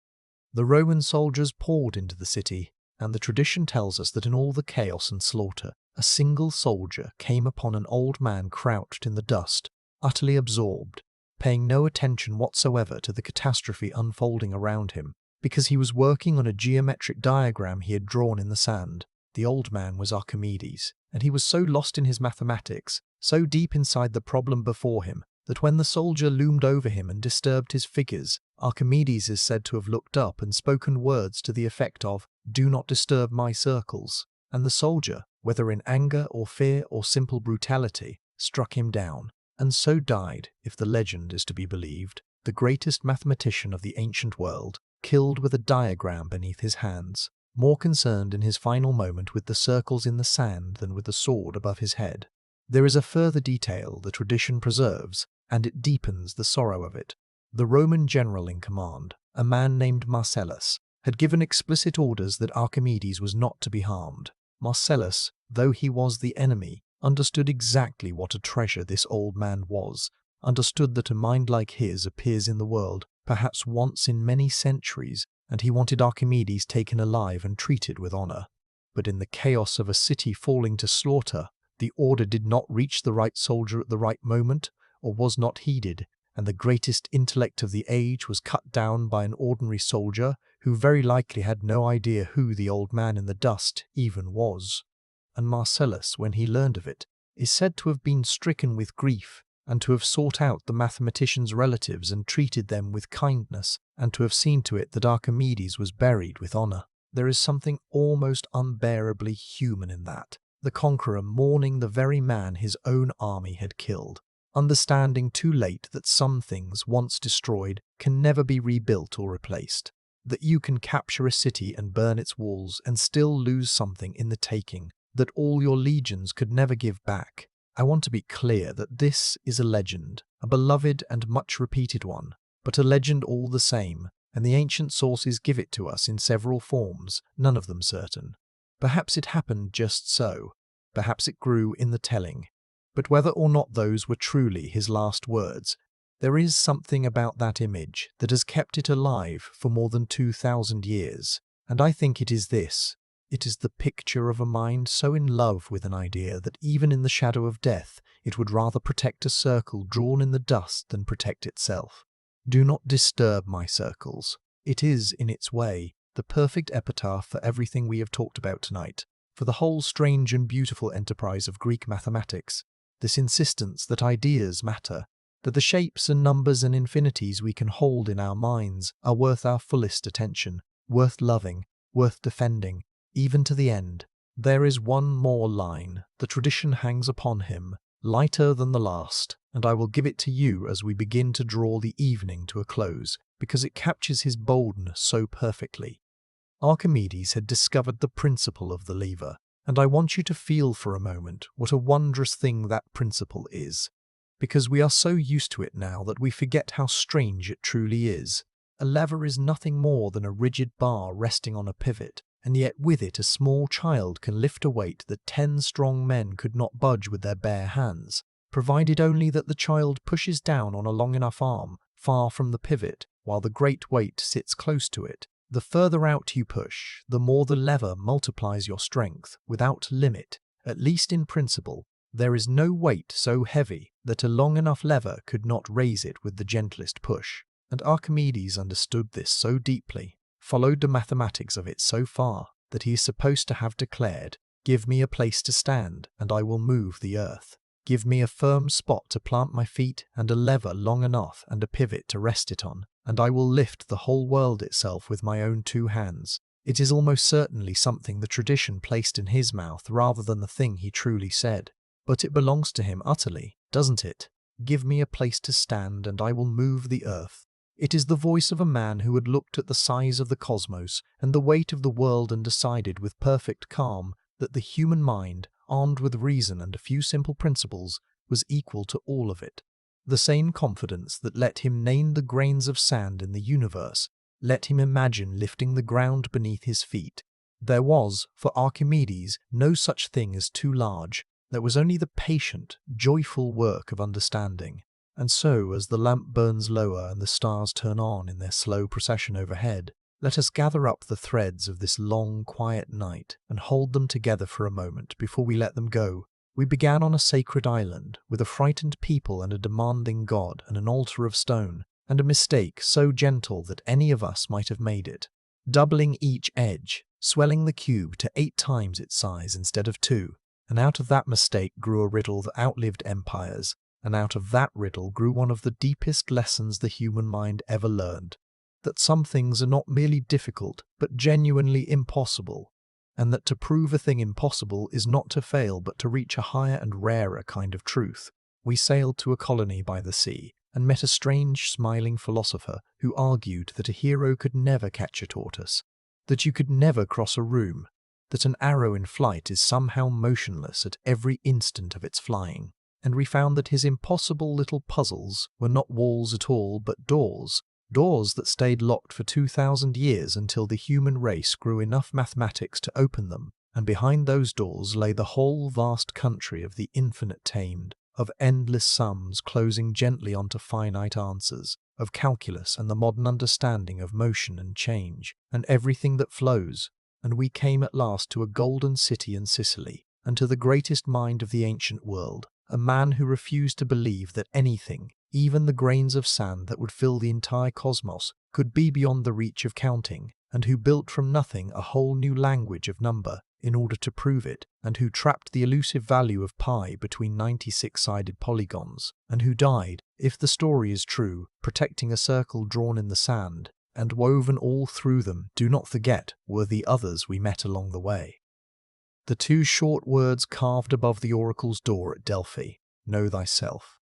The Roman soldiers poured into the city, and the tradition tells us that in all the chaos and slaughter, a single soldier came upon an old man crouched in the dust, utterly absorbed, paying no attention whatsoever to the catastrophe unfolding around him, because he was working on a geometric diagram he had drawn in the sand. The old man was Archimedes, and he was so lost in his mathematics, so deep inside the problem before him, that when the soldier loomed over him and disturbed his figures, Archimedes is said to have looked up and spoken words to the effect of, "Do not disturb my circles," and the soldier, whether in anger or fear or simple brutality, struck him down, and so died, if the legend is to be believed, the greatest mathematician of the ancient world, killed with a diagram beneath his hands, more concerned in his final moment with the circles in the sand than with the sword above his head. There is a further detail the tradition preserves, and it deepens the sorrow of it. The Roman general in command, a man named Marcellus, had given explicit orders that Archimedes was not to be harmed. Marcellus, though he was the enemy, understood exactly what a treasure this old man was, understood that a mind like his appears in the world perhaps once in many centuries, and he wanted Archimedes taken alive and treated with honor. But in the chaos of a city falling to slaughter, the order did not reach the right soldier at the right moment, or was not heeded, and the greatest intellect of the age was cut down by an ordinary soldier who very likely had no idea who the old man in the dust even was. And Marcellus, when he learned of it, is said to have been stricken with grief, and to have sought out the mathematician's relatives and treated them with kindness, and to have seen to it that Archimedes was buried with honor. There is something almost unbearably human in that, the conqueror mourning the very man his own army had killed, understanding too late that some things once destroyed can never be rebuilt or replaced, that you can capture a city and burn its walls and still lose something in the taking that all your legions could never give back. I want to be clear that this is a legend, a beloved and much repeated one, but a legend all the same, and the ancient sources give it to us in several forms, none of them certain. Perhaps it happened just so, perhaps it grew in the telling, but whether or not those were truly his last words, there is something about that image that has kept it alive for more than 2,000 years, and I think it is this. It is the picture of a mind so in love with an idea that even in the shadow of death it would rather protect a circle drawn in the dust than protect itself. Do not disturb my circles. It is, in its way, the perfect epitaph for everything we have talked about tonight, for the whole strange and beautiful enterprise of Greek mathematics, this insistence that ideas matter, that the shapes and numbers and infinities we can hold in our minds are worth our fullest attention, worth loving, worth defending, even to the end. There is one more line, the tradition hangs upon him, lighter than the last, and I will give it to you as we begin to draw the evening to a close, because it captures his boldness so perfectly. Archimedes had discovered the principle of the lever, and I want you to feel for a moment what a wondrous thing that principle is, because we are so used to it now that we forget how strange it truly is. A lever is nothing more than a rigid bar resting on a pivot, and yet with it a small child can lift a weight that 10 strong men could not budge with their bare hands, provided only that the child pushes down on a long enough arm, far from the pivot, while the great weight sits close to it. The further out you push, the more the lever multiplies your strength, without limit, at least in principle. There is no weight so heavy that a long enough lever could not raise it with the gentlest push, and Archimedes understood this so deeply, followed the mathematics of it so far, that he is supposed to have declared, "Give me a place to stand, and I will move the earth. Give me a firm spot to plant my feet, and a lever long enough and a pivot to rest it on, and I will lift the whole world itself with my own 2 hands." It is almost certainly something the tradition placed in his mouth rather than the thing he truly said. But it belongs to him utterly, doesn't it? Give me a place to stand, and I will move the earth. It is the voice of a man who had looked at the size of the cosmos and the weight of the world and decided with perfect calm that the human mind, armed with reason and a few simple principles, was equal to all of it. The same confidence that let him name the grains of sand in the universe, let him imagine lifting the ground beneath his feet. There was, for Archimedes, no such thing as too large. There was only the patient, joyful work of understanding. And so, as the lamp burns lower and the stars turn on in their slow procession overhead, let us gather up the threads of this long, quiet night and hold them together for a moment before we let them go. We began on a sacred island, with a frightened people and a demanding god and an altar of stone, and a mistake so gentle that any of us might have made it, doubling each edge, swelling the cube to 8 times its size instead of 2. And out of that mistake grew a riddle that outlived empires, and out of that riddle grew one of the deepest lessons the human mind ever learned, that some things are not merely difficult, but genuinely impossible, and that to prove a thing impossible is not to fail but to reach a higher and rarer kind of truth. We sailed to a colony by the sea, and met a strange, smiling philosopher who argued that a hero could never catch a tortoise, that you could never cross a room, that an arrow in flight is somehow motionless at every instant of its flying. And we found that his impossible little puzzles were not walls at all, but doors. Doors that stayed locked for 2,000 years until the human race grew enough mathematics to open them, and behind those doors lay the whole vast country of the infinite tamed, of endless sums closing gently onto finite answers, of calculus and the modern understanding of motion and change, and everything that flows. And we came at last to a golden city in Sicily, and to the greatest mind of the ancient world, a man who refused to believe that anything, even the grains of sand that would fill the entire cosmos, could be beyond the reach of counting, and who built from nothing a whole new language of number in order to prove it, and who trapped the elusive value of pi between 96-sided polygons, and who died, if the story is true, protecting a circle drawn in the sand, and woven all through them, do not forget, were the others we met along the way. The 2 short words carved above the oracle's door at Delphi, know thyself.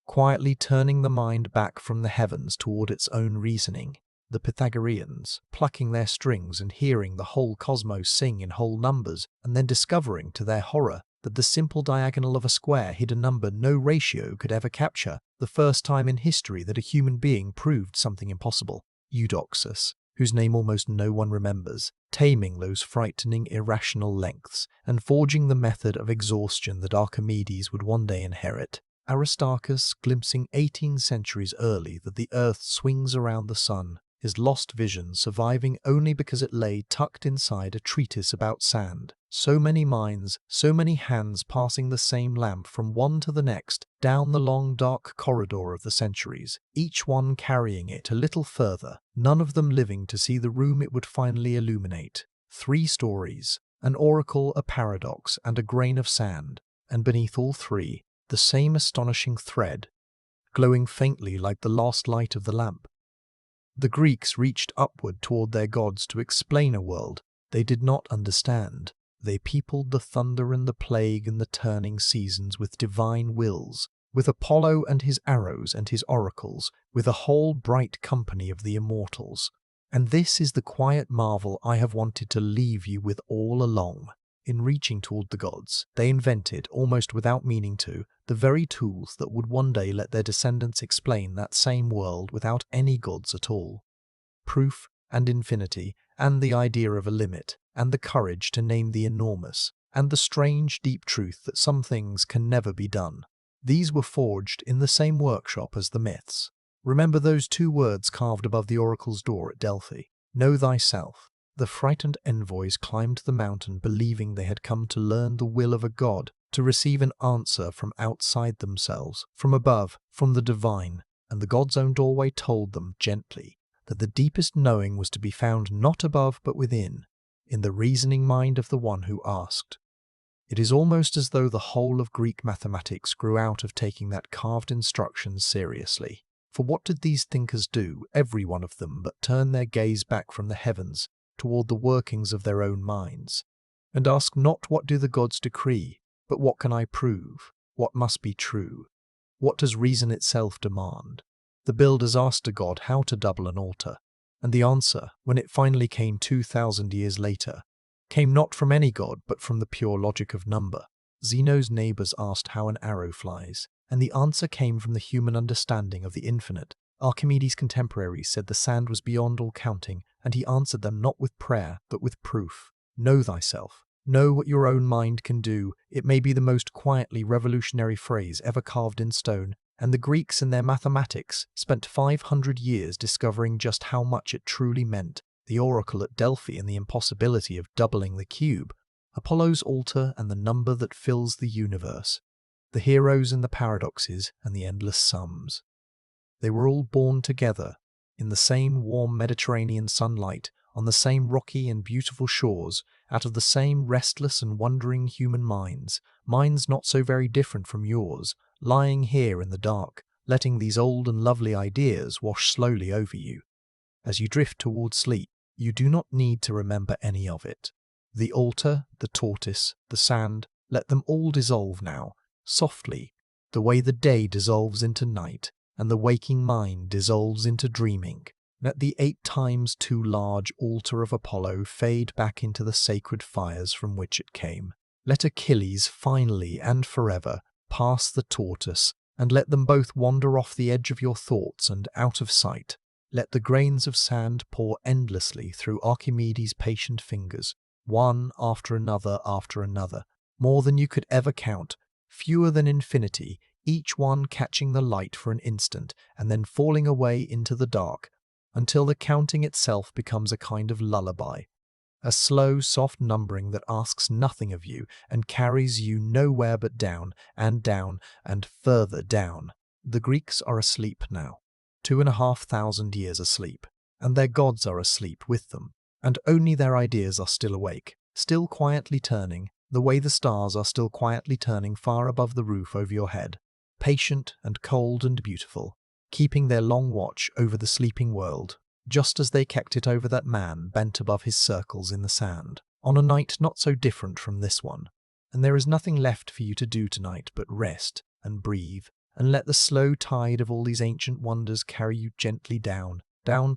Quietly turning the mind back from the heavens toward its own reasoning, the Pythagoreans, plucking their strings and hearing the whole cosmos sing in whole numbers, and then discovering, to their horror, that the simple diagonal of a square hid a number no ratio could ever capture, the first time in history that a human being proved something impossible. Eudoxus, whose name almost no one remembers, taming those frightening irrational lengths, and forging the method of exhaustion that Archimedes would one day inherit. Aristarchus, glimpsing 18 centuries early that the earth swings around the sun, his lost vision surviving only because it lay tucked inside a treatise about sand. So many minds, so many hands passing the same lamp from one to the next, down the long dark corridor of the centuries, each one carrying it a little further, none of them living to see the room it would finally illuminate. 3 stories, an oracle, a paradox, and a grain of sand, and beneath all 3, the same astonishing thread, glowing faintly like the last light of the lamp. The Greeks reached upward toward their gods to explain a world they did not understand. They peopled the thunder and the plague and the turning seasons with divine wills, with Apollo and his arrows and his oracles, with a whole bright company of the immortals. And this is the quiet marvel I have wanted to leave you with all along. In reaching toward the gods, they invented, almost without meaning to, the very tools that would one day let their descendants explain that same world without any gods at all. Proof, and infinity, and the idea of a limit, and the courage to name the enormous, and the strange deep truth that some things can never be done. These were forged in the same workshop as the myths. Remember those 2 words carved above the oracle's door at Delphi. Know thyself. The frightened envoys climbed the mountain believing they had come to learn the will of a god, to receive an answer from outside themselves, from above, from the divine, and the god's own doorway told them gently that the deepest knowing was to be found not above but within, in the reasoning mind of the one who asked. It is almost as though the whole of Greek mathematics grew out of taking that carved instruction seriously. For what did these thinkers do, every one of them, but turn their gaze back from the heavens toward the workings of their own minds, and ask not what do the gods decree, but what can I prove, what must be true, what does reason itself demand? The builders asked a god how to double an altar, and the answer, when it finally came 2,000 years later, came not from any god but from the pure logic of number. Zeno's neighbors asked how an arrow flies, and the answer came from the human understanding of the infinite. Archimedes' contemporaries said the sand was beyond all counting, and he answered them not with prayer, but with proof. Know thyself. Know what your own mind can do. It may be the most quietly revolutionary phrase ever carved in stone, and the Greeks in their mathematics spent 500 years discovering just how much it truly meant. The oracle at Delphi and the impossibility of doubling the cube, Apollo's altar and the number that fills the universe, the heroes and the paradoxes and the endless sums. They were all born together, in the same warm Mediterranean sunlight, on the same rocky and beautiful shores, out of the same restless and wondering human minds not so very different from yours, lying here in the dark, letting these old and lovely ideas wash slowly over you. As you drift toward sleep, you do not need to remember any of it. The altar, the tortoise, the sand, let them all dissolve now, softly, the way the day dissolves into night, and the waking mind dissolves into dreaming. Let the 8 times too large altar of Apollo fade back into the sacred fires from which it came. Let Achilles finally and forever pass the tortoise, and let them both wander off the edge of your thoughts and out of sight. Let the grains of sand pour endlessly through Archimedes' patient fingers, one after another, more than you could ever count, fewer than infinity, each one catching the light for an instant and then falling away into the dark, until the counting itself becomes a kind of lullaby, a slow, soft numbering that asks nothing of you and carries you nowhere but down and further down. The Greeks are asleep now, 2,500 years asleep, and their gods are asleep with them, and only their ideas are still awake, still quietly turning, the way the stars are still quietly turning far above the roof over your head, patient and cold and beautiful, keeping their long watch over the sleeping world, just as they kept it over that man bent above his circles in the sand, on a night not so different from this one. And there is nothing left for you to do tonight but rest and breathe, and let the slow tide of all these ancient wonders carry you gently down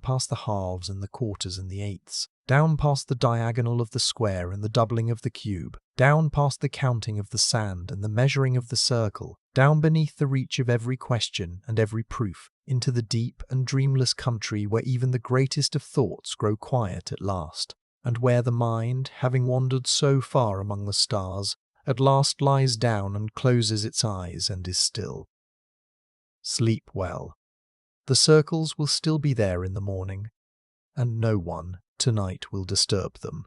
past the halves and the quarters and the eighths, down past the diagonal of the square and the doubling of the cube, down past the counting of the sand and the measuring of the circle, down beneath the reach of every question and every proof, into the deep and dreamless country where even the greatest of thoughts grow quiet at last, and where the mind, having wandered so far among the stars, at last lies down and closes its eyes and is still. Sleep well. The circles will still be there in the morning, and no one tonight will disturb them.